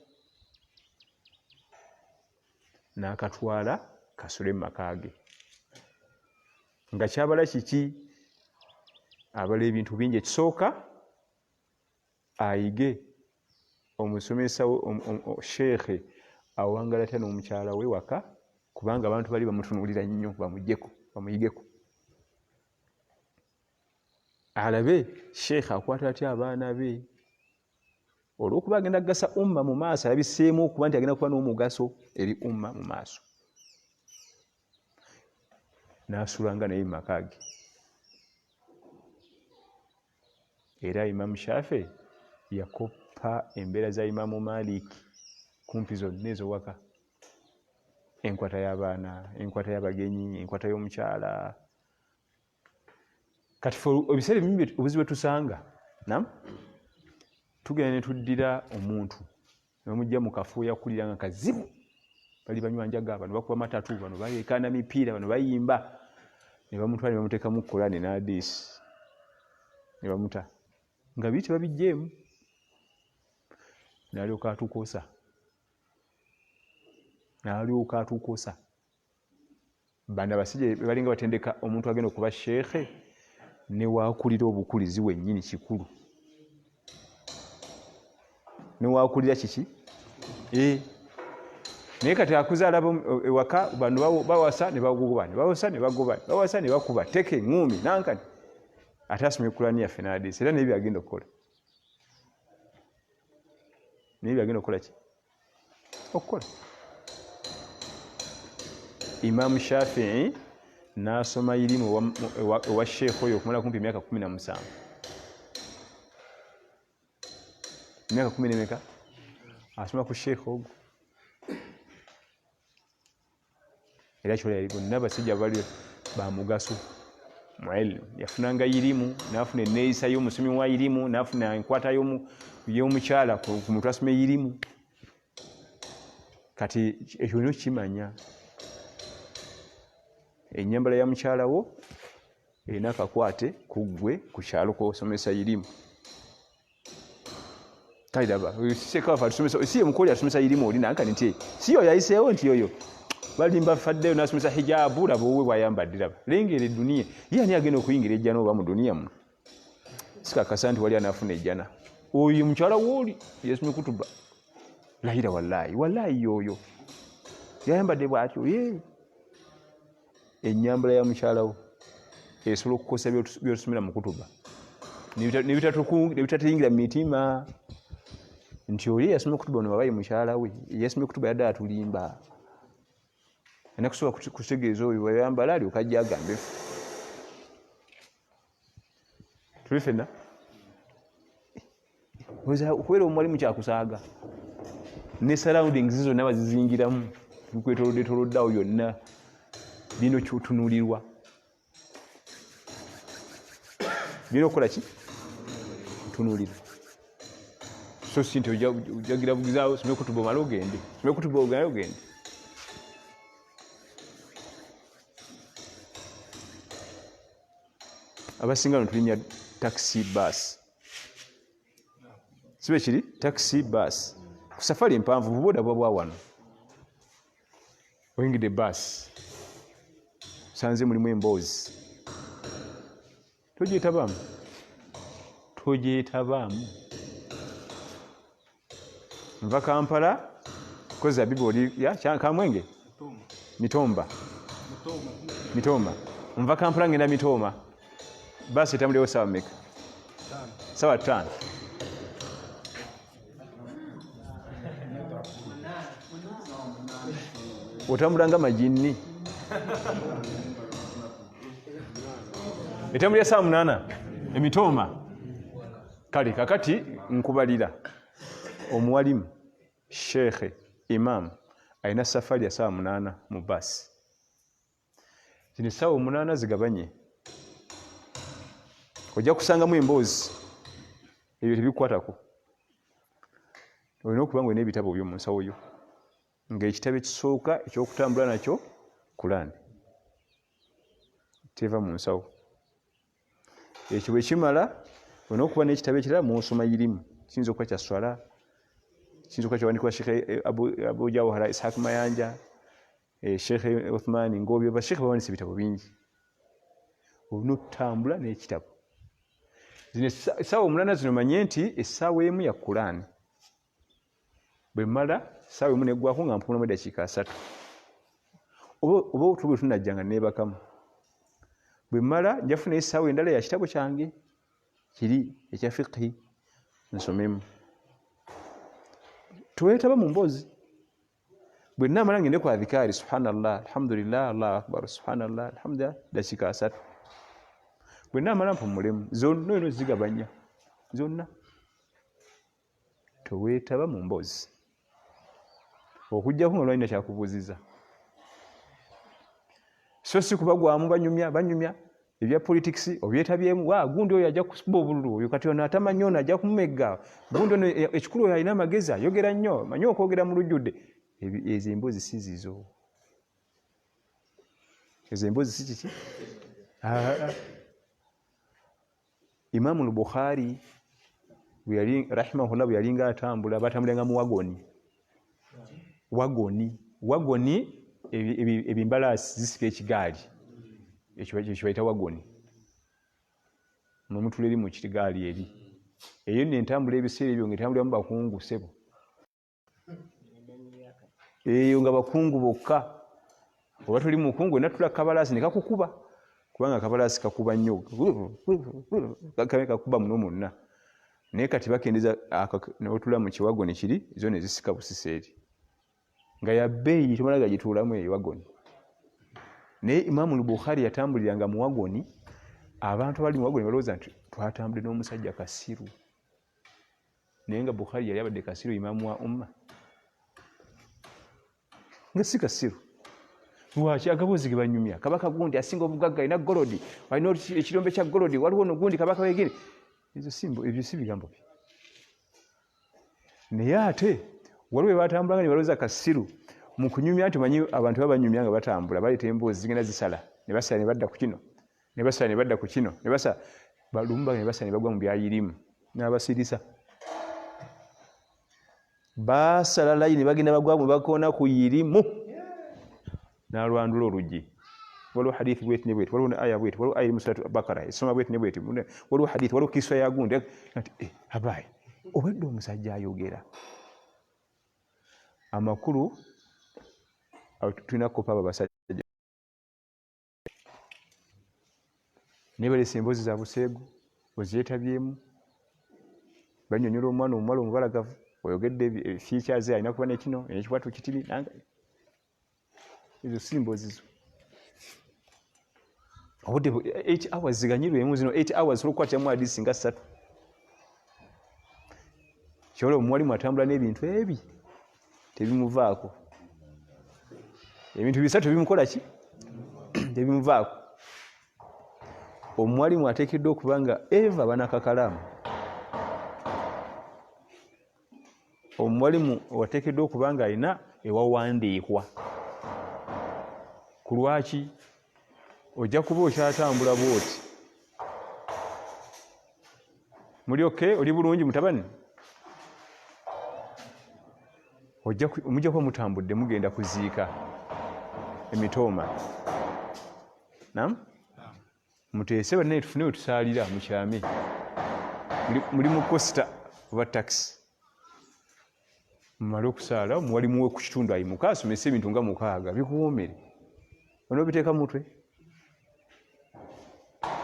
N'akatwala kasule mu maka ge. Nga kyabala kiki? Abala ebintu bingi. Ekisooka ayige omusomesa sheekhe awangala atya n'omukyala we waka, kubanga abantu bali bamutunuulira nnyo bamuyigeko. Alabe sheekhe akwata atya abaana be. Olw'okuba agenda kugasa umma mu maaso alabiseemu okuba nti agenda kuba n'omugaso eri umma mu maaso. N'asulanga naye mu maka ge. Era Imam Shafi'i yakoppa embeera za Imamu Malik kumpi zonna ez'owaka. Enkwata y'abaana, enkwata y'abagenyi, enkwata y'omukyala. Kati fe ebiseera ebimu obuzibu bwe tusanga, tugenda ne tuddira omuntu ne bamugya mu kafo yakulira nga kazibu. Bali banywanjaga, bano bakuba matatu, bano bayeekaana mipiira, bano bayimba. Ne bamutwala ne bamuteekamu Qur'ani ne Hadisi. Ne bamuta. Nga biyite babijjeemu. N'alyoka atuukosa. Bano abasajja balinga batendeka omuntu agenda okuba sheekhe ne waakulira obukulizi wennyini kikulu. Ne waakulira kiki? Naye kati akuzaala ewaka bano bawasa ne bagoba, ne bawasa ne bagoba, bawasa ne bakuba, teke ngumi nankani. Ate asomye Qur'ani yaffe ne Hadisi. Era n'ebyo agenda okukola. N'ebyo agenda okukola ki? Okukola. Imam Shafi'i n'asoma irimu ewa sheekhe oyo okumala kumpi emyaka 17. Emyaka 10 n'emeka? Asoma ku sheekhe ogwo. Era kyolera bonna abasajja bali ba mugaso mu ilmu. Yafunanga irimu, n'afuna enneeyisa y'omusomi wa irimu, n'afuna enkwata y'omukyala ku muntu asoma irimu. Kati ekyo nyo kimanya. Ennyambala ya mukyala wo erina akakwate kuggwe ku kyalo kw'osomesa irimu. Kaidaba sikafa tusomesa si mukoli asomesa irimu oli nanka nti siyo yayiseewo nti yoyo balimba faddeyo n'asomesa hijabu laba owe bwayambadde laba lengera eduniya ye ani agenda okuyingira ejjana oba mu duniya muno sikakasa nti wali anaafuna ejjana oyo mukyala wooli yasomye kutuba lahira wallahi yoyo yayambadde bw'atyo ye ennyambala ya mukyala wo esobola okukosa by'otusomera mu kutuba nebitatuyingira mu mitima nti oli yasomye okutuba ono babaye mukyala we yasomye okutuba yadde atulimba ena kusobola kutegeeza oyo bweyambala alyoka ajja agambe tuli ffenna okubeera omwalimu kyakusaaga ne surroundings zonna bazizingiramu bikwetoloddeawo yonna bino kyotunulirwa bino okukola ki tunulirwa so si nti ojagira bugizaawo some kutuba omala ogende some kutuba ogende abasinga tulinya taxi bus sibe kiri taxi bus ku safari empanvu buboda bwa wano oyingidde bus sanze mulimu emboozi togyetabamu nva Kampala koza biboli ya Kamwenge Mitomba nva Kampala ngenda Mitoma basi etambulewo sawa mmeka sawa 5 otambulanga majini etambulya sawa 8 emitoma kale kakati nkubalira omuwalimu shekhe imam aina safari ya sawa 8 mu basi zino sawa 8 zigabanye ojja kusangamu emboozi ebyo tebikwatako olina okuba nga olina ebitabo byo mu nsawo yo ng'ekitabo ekisooka ekyokutambula nakyo Kurani teva mu nsawo ekyo bwe kimala olina okuba n'ekitabo ekirala mw'osoma irimu kiyinza okuba kya swala kiyinza okuba kyawandiikibwa Sheikh Abu Jawhara Ishaq Mayanja Sheikh Uthman Ngobyo bashekhe bawandiisa ebitabo bingi olina okutambula n'ekitabo zino essaawa 8 zino manye nti essaawa emu ya Kurani bwe mala essaawa emu neggwako nga mpunamu eddakiika 3 oba otubwe tunajja nga neebakamu bwe mala njafuna essaawa endala ya kitabo kyange kiri ekya fiqhi nsomemu tuweetaba mu mboozi bwe naamala ngende ku adhikaari subhanallah alhamdulillah allahu akbar subhanallah alhamdulillah dakiika 3 bwe naamala mpumulemu zonna eno zigabanya zonna toweetaba mu mboozi okujjako nga lwalina kyakubuuziza so si kuba gwamu banyumya ebya politics obyetabyemu gundi oyo ajja kusiba obululu oyo kati ono atamanyi ono ajja kumumegga gundi ono ekikulu oyo alina amagezi ayogera nnyo manyi okwogera mu lujjudde ezo emboozi si zizo ezo emboozi si kiki Imamu al-Bukhari rahimahullah bwe yalinga atambula batambulanga mu wagoni ebimbalaasi zisika ekigaali ekyo bayita wagoni nomutula eri mu kigaali eri eyo nentambula ebiseera ebyo ngaetambuliramu bakungu sebo eyo nga bakungu bokka oba tuli mukungu enatula kabalaasi nekakukuba kubanga kabalaasi kakuba nnyo kakuba muno mwonna naye kati bakendeza notula mu kiwagoni kiri zo nezisika busiseeri nga ya bbeeyi tomalaga gituulamu eyo wagoni naye Imamu al-Bukhari yatambuliranga mu wagoni abantu bali mu wagoni balowooza nti twatambule n'omusajja kasiru naye nga Bukhari yali abadde kasiru imamu wa umma nga si kasiru lwaki agabuuzi ge banyumya kabaka gundi asinga obugagga alina golodi alina ekirombe kya golodi waliwo no gundi kabaka wegere ebyo si bigambo bye naye ate waliwo batambulanga ne balowooza kasiru mu kunyumya nti manyi abantu babanyumya nga batambula baleeta emboozi zigenda zisala ne basala ne badda ku kino ne basala ne badda ku kino ne basa balumba ne basala ne bagwa mu byayirimu n'abasirisa basala layini bagenda bagwa mu bakona ku yirimu n'alwandula oluggi waliwo hadithi bweti ne bweti waliwo aya bweti waliwo aya musuratu bakara esoma bweti ne bweti waliwo hadithi waliwo kiswa ya gundi ati abayi obadde omusajja ayogera amakulu tulina kukopa abo abasajja ne balesa emboozi za buseegu ozeetabyemu banyonyola omwana omuwala omubalagavu oyogedde features alina kuba nekino ekikwatu kitini nanga ezo si mboozi zo obudde 8 hours ziganyirwemu zino 8 hours olwokukwatiramu hadisi nga 3 kyola omuwalimu atambula n'ebintu ebi tebimuvaako ebintu bisatu bimukola ki tebimuvaako omuwalimu ateekeddwa okuba nga eva banakakalaamu omuwalimu wateekeddwa okuba nga alina ewawandiikwa ku lwaki ojja kuba okyatambula bwoti muli oke oli bulungi mutabani mujja kuba mutambudde mugenda kuziika emitooma nam muteese bannaye tufune we tusaalira mukyame muli mu kosita oba takisi mumale okusaala muwalimuwe ku kitundu ayimuka asomesa ebintu nga 6 bikuwoomere onobiteeka mutwe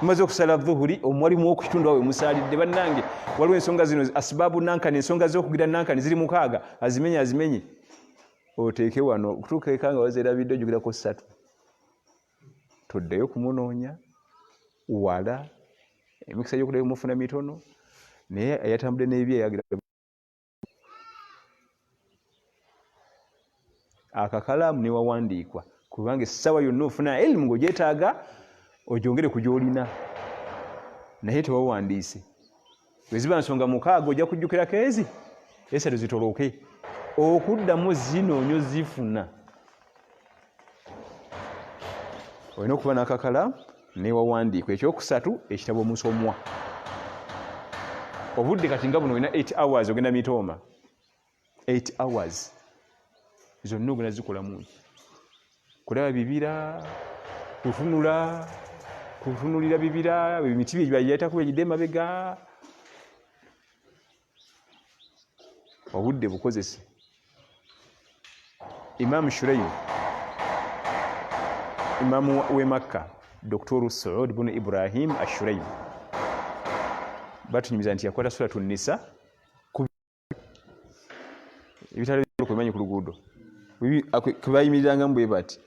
mumaze okusala dhuhuri omuwalimu woku kitundu awe musaalidde bannange waliwo ensonga zino asibaabu nankani ensonga z'okugira nankani ziri 6 azimenye oteeke wano kutuuka eka nga wazeerabidde ojugirako 3 toddayo kumunoonya wala emikisa gy'okuddayo mufuna mitono naye ayatambudde n'ebibye yagira akakalaamu newawandiikwa kubanga essaawa yonna ofuna elimu ng'ogyetaaga ogyongere ku gy'olina naye tewawandiise weziba nsonga 6 ojja kujjukirako ezi 3 zitoloke okuddamu zinoonyo zifuna olina okuba n'akakalaamu newawandiikwa ekyokusatu ekitabo omusomwa obudde kati nga buno olina 8 hours ogenda mitooma 8 hours zonna ogenda zikolamu kulaba bibira kutunulira bibira emiti bye bayitako byegidde emabega obudde bukozese Imam Shuraim imamu w'e Makka Dr. Saud ibn Ibrahim Ashuraim batunyumiza nti yakwata suratu Nisa ebitalo kumanyi ku luguudo kubayimiriranga bwe bati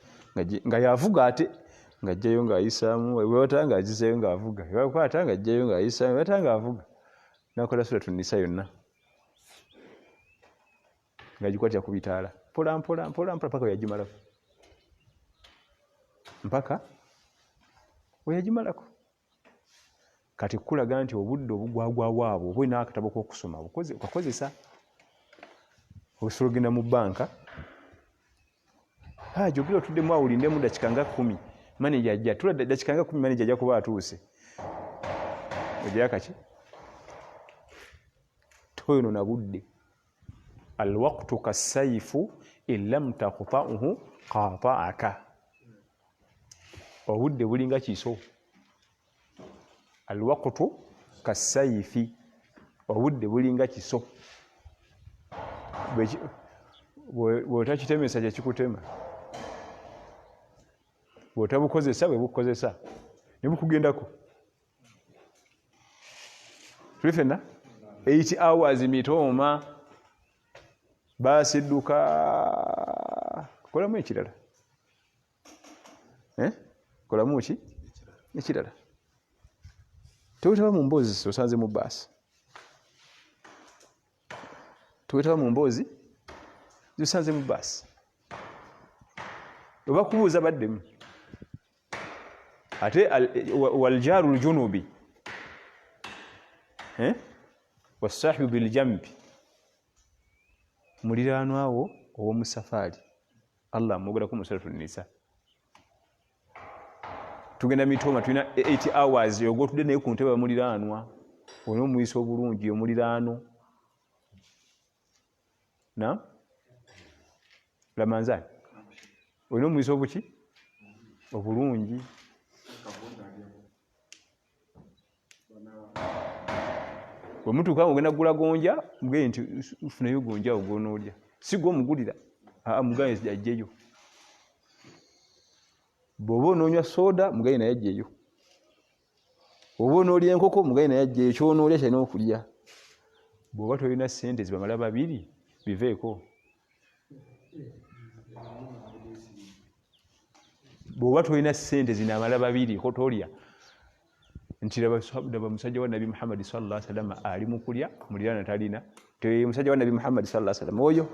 nga yavuga ate ng'ajjayo ng'ayisaamu webata ng'agizeyo ng'avuga webakwata ng'ajjayo ng'ayisaamu webata ng'avuga nakola suratu Nisa yonna ng'agikwatira ku bitaala mpola paka weyagimalako mpaka weyagimalako kati kukulaga nti obudde obugwagwawaabwo oba olina akatabo k'okusoma okakozesa osobola ogenda mu bbanka jogera otuddemu awo olindemu dakika nga 10 maneja ajja tula dakika nga 10 maneja ajja kuba atuuse ojja kaki toyono na budde alwaqtu kasayfu illam taqta'uhu qata'aka obudde bulinga kiso alwaqtu kasayfi obudde bulinga kiso bw'otakitemesa kyekikutema bw'otabukozesa bwe bukukozesa ne bukugendako tuli ffenna 8 hours mitooma baasidduka kolamu ekirala kolamu ki ekirala tewetaba mu mboozi osanze mu baasi tewetaba mu mboozi zisanze mu baasi oba kubuuza baddemu ate waljaru ljunubi wasahibu biljambi muliraanwawo ow'omusafaari Allah amwogerako mu suratu Nisa tugenda Mitoma tulina 8 hours ogotudde naye ku ntebe bamuliraanwa olina omuyisa obulungi omuliraano na Lamanzani olina omuyisa obuki obulungi bwemutuuka ogenda kugula gonja mugee nti ufunayo gonja ogonoolya si gwe omugulira mugaye ajjeyo bw'oba onoonywa soda mugaye naye ajjeyo oba onoolya enkoko mugaye naye ajjeyo kyonoolya kyalina okulya bw'oba tolina ssente zibamala babiri biveeko bw'oba tolina ssente zinamala babiri ko tolya nti laba musajja wa Nabi Muhammad sallallahu alaihi wasallam ali mu kulya muliraana talina musajja wa Nabi Muhammad sallallahu alaihi wasallam oyo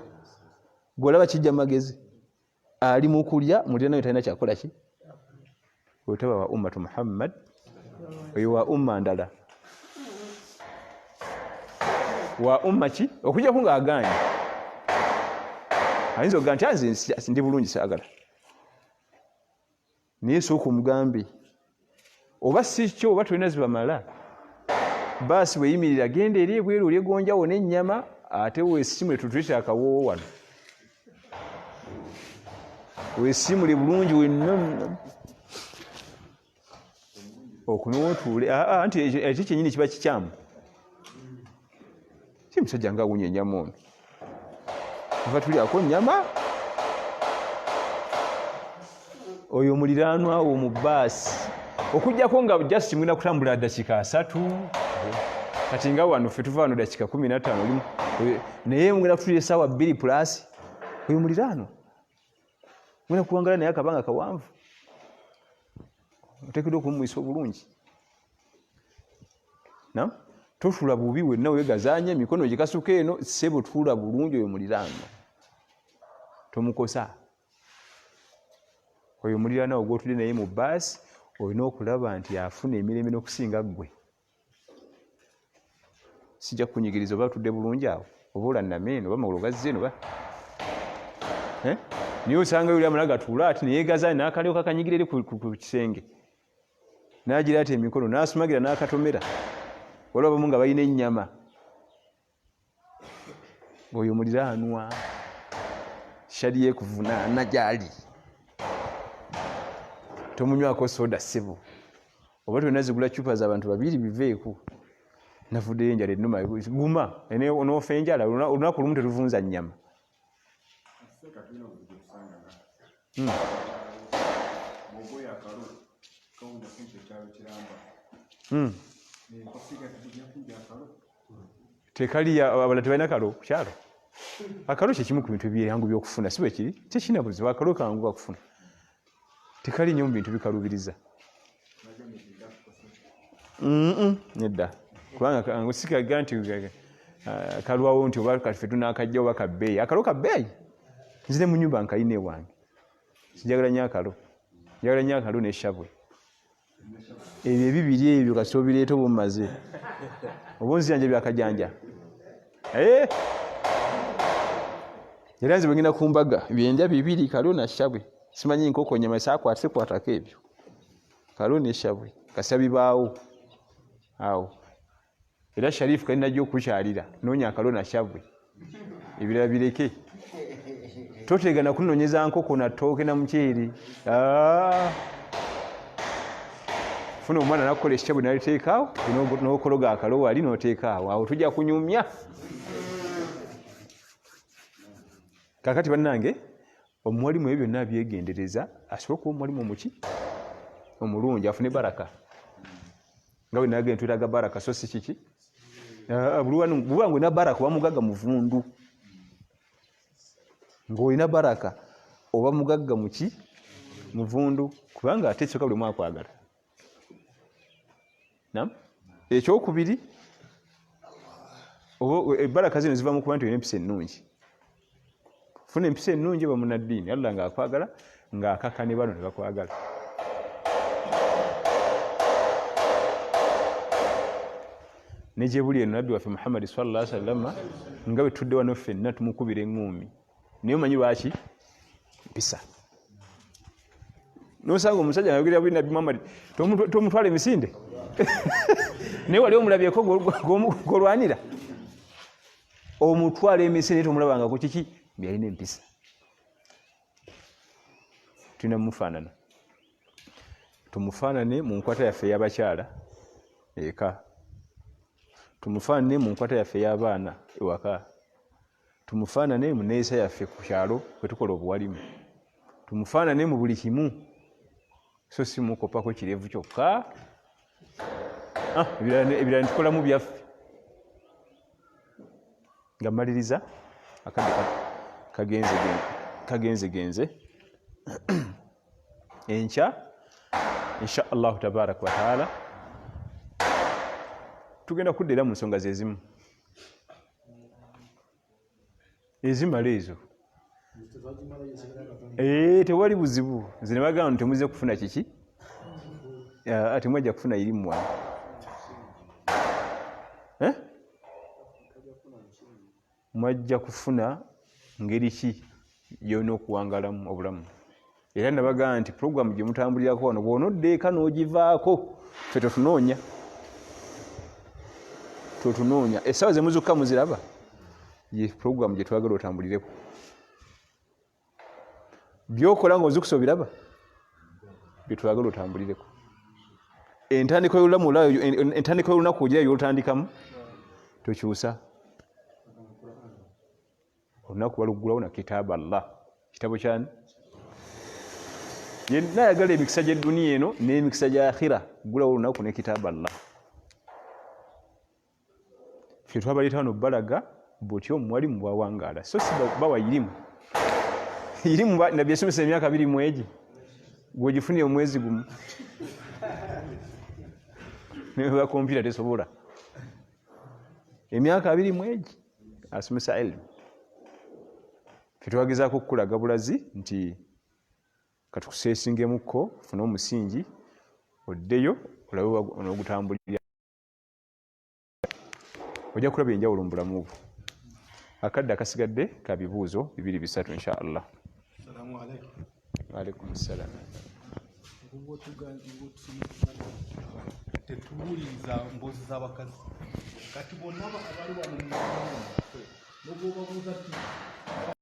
gw'olaba kijja magezi ali mu kulya muliraana talina kyakola ki otaba wa ummatu Muhammad oyo wa umma ndala wa umma ki okujja kunga aganye ayinza okugaa nti nze ndi bulungi saagala naye sooka omugambe oba si kyo oba tolina zibamala baasi weeyimirira genda eri ebweru olye gonjawo n'ennyama ate weesimule tutuyita akawoowo wano weesimule bulungi wenna okunootuule nti ekyo kyennyini kiba kikyamu si musajja nga awunya ennyama ono ava tulyako nnyama oyo muliraanwa wo mu baasi okujjako nga just mwina kutambula dakiika 3 kati nga wano ffe tuva wano dakiika 15 naye mwina kutulira essaawa 2 plus oyo muliraanwa mwina kuwangala naye akabanga kawanvu oteekeddwa okumuyisa obulungi totuula bubi wenna weegazaanya emikono gikasuka eno ssebo tuula bulungi oyo muliraanwa tomukosa oyo muliraanwa ogwotudde naye mu baasi olina okulaba nti afuna emirembe n'okusinga ggwe sijja kukunyigiriza oba tutudde bulungi awo oba olannameeno oba magulu gazze eno naye osanga yoli amala gatuula ati neyeegazaanya n'akalyoka kanyigira eri ku kisenge n'agira ati emikono n'asumagira n'akatomera waliwo abamu nga balina ennyama oyo muliraanwa shali yekuvunaana gyali tomunywako soda ssebo oba tolina zigula cupa z'abantu babiri biveeku navuddeyo enjala ennuma guma onoofa enjala olunaku lumu tetuvunza nnyama tekali abala tebalina kalo kukyalo akalo kyekimu ku bintu ebyangu byokufuna si bwe kiri tekina buzibu akalo kangu kakufuna tekali nnyo mu bintu bikalubiriza nedda kubanga sikaga nti kalwawo nti oba kaffe tunakajja oba kabbeeyi akalo kabbeeyi nzire mu nnyumba nkalina ewange sinjagala nnyo akalo njagala nnyo akalo n'eshabwe ebyo ebibiri ebyo kasita obireeta oba omumaze oba onziranja byakajanja era nze bwengenda ku mbaga byenja bibiri kalo na shabwe simanyi nkoko nyama sikwatako ebyo kalo n'eshabwe kasita bibaawo awo era Sharifu kalina jjo okukyalira noonya akalo na shabwe ebirala bireke totegana kunoonyeza nkoko na ttooke na muceeri funa omwana nakukola ekishabwe naliteekaawo n'okologa akalo wali n'oteekaawo awo tujja kunyumya kakati bannange omuwalimu ebyo byonna byegendereza asobola okuba omuwalimu omuki omulungi afune baraka nga bwe nagenda twetaga baraka so si kiki buba ng'olina baraka oba mugagga muvundu ng'olina baraka oba mugagga muki muvundu kubanga ate ekyoka buli mwakwagala ekyokubiri ebaraka zino ziva mu kuba nti olina empisa ennungi funa empisa ennungi eba munaddiini Allah ng'akwagala ng'akaka ne bano tebakwagala negye buli eno nabbi waffe Muhammad sallallahu alaihi wasallam nga bwe tudde wano ffenna tumukubira eŋŋuumi naye omanyi lwaki mpisa nosanga omusajja ayogera buli Nabbi Muhammad tomutwala emisinde naye wali omulabyeko golwanira omutwala emisinde tomulabangako kiki byalina empisa tulina mufaanana tumufaanane mu nkwata yaffe ey'abakyala eka tumufaanane mu nkwata yaffe ey'abaana ewaka tumufaanane mu neeyisa yaffe ku kyalo kwe tukola obuwalimu tumufaanane mu buli kimu so si mukopako kirevu kyokka ebirala nitukolamu byaffe nga mmaliriza akadde kagenzegenze enkya insha allahu tabaraka wataala tugenda kudda era mu nsonga zezimu ezimala ezo tewali buzibu zine bagamba nti temuze kufuna kiki temwajja kufuna irimu wano mwajja kufuna ngeri ki yona okuwangalamu obulamu era nabagamba nti puroguramu gye mutambulirako wano bw'onodda eka n'ogivaako fe totunoonya essaawa ze muzukka muziraba ye puroguramu gye twagala otambulireko byokola nga ozikusa obiraba bye twagala otambulireko entandiko y'olunaku ogira yolutandikamu tokyusa olunaku baluggulawo na kitaabu Allah kitabo kyani yenna ayagala emikisa gy'edduniya eno n'emikisa gya akhira gulawo olunaku ne kitaabu Allah ffe twabaleeta wano balaga butyo muwalimu bwawangaala so si bawa irimu nabbi yasomesa emyaka 2 mu egi gwegifunire omwezi gumu neba kompyuta tesobola emyaka 2 mu egi asomesa elimu ffe twagezaako okukulaga bulazi nti katukuseesingemukko fune omusingi oddeyo olabe n'ogutambulira ojja kulaba enjawulo mu bulamu bwo akadde akasigadde ka bibuuzo 2-3 insha allah. Assalamu alaikum. Wa alaikum assalam. Tetuwuliriza mboozi z'abakazi kati bonna abali wano mu n'obuuza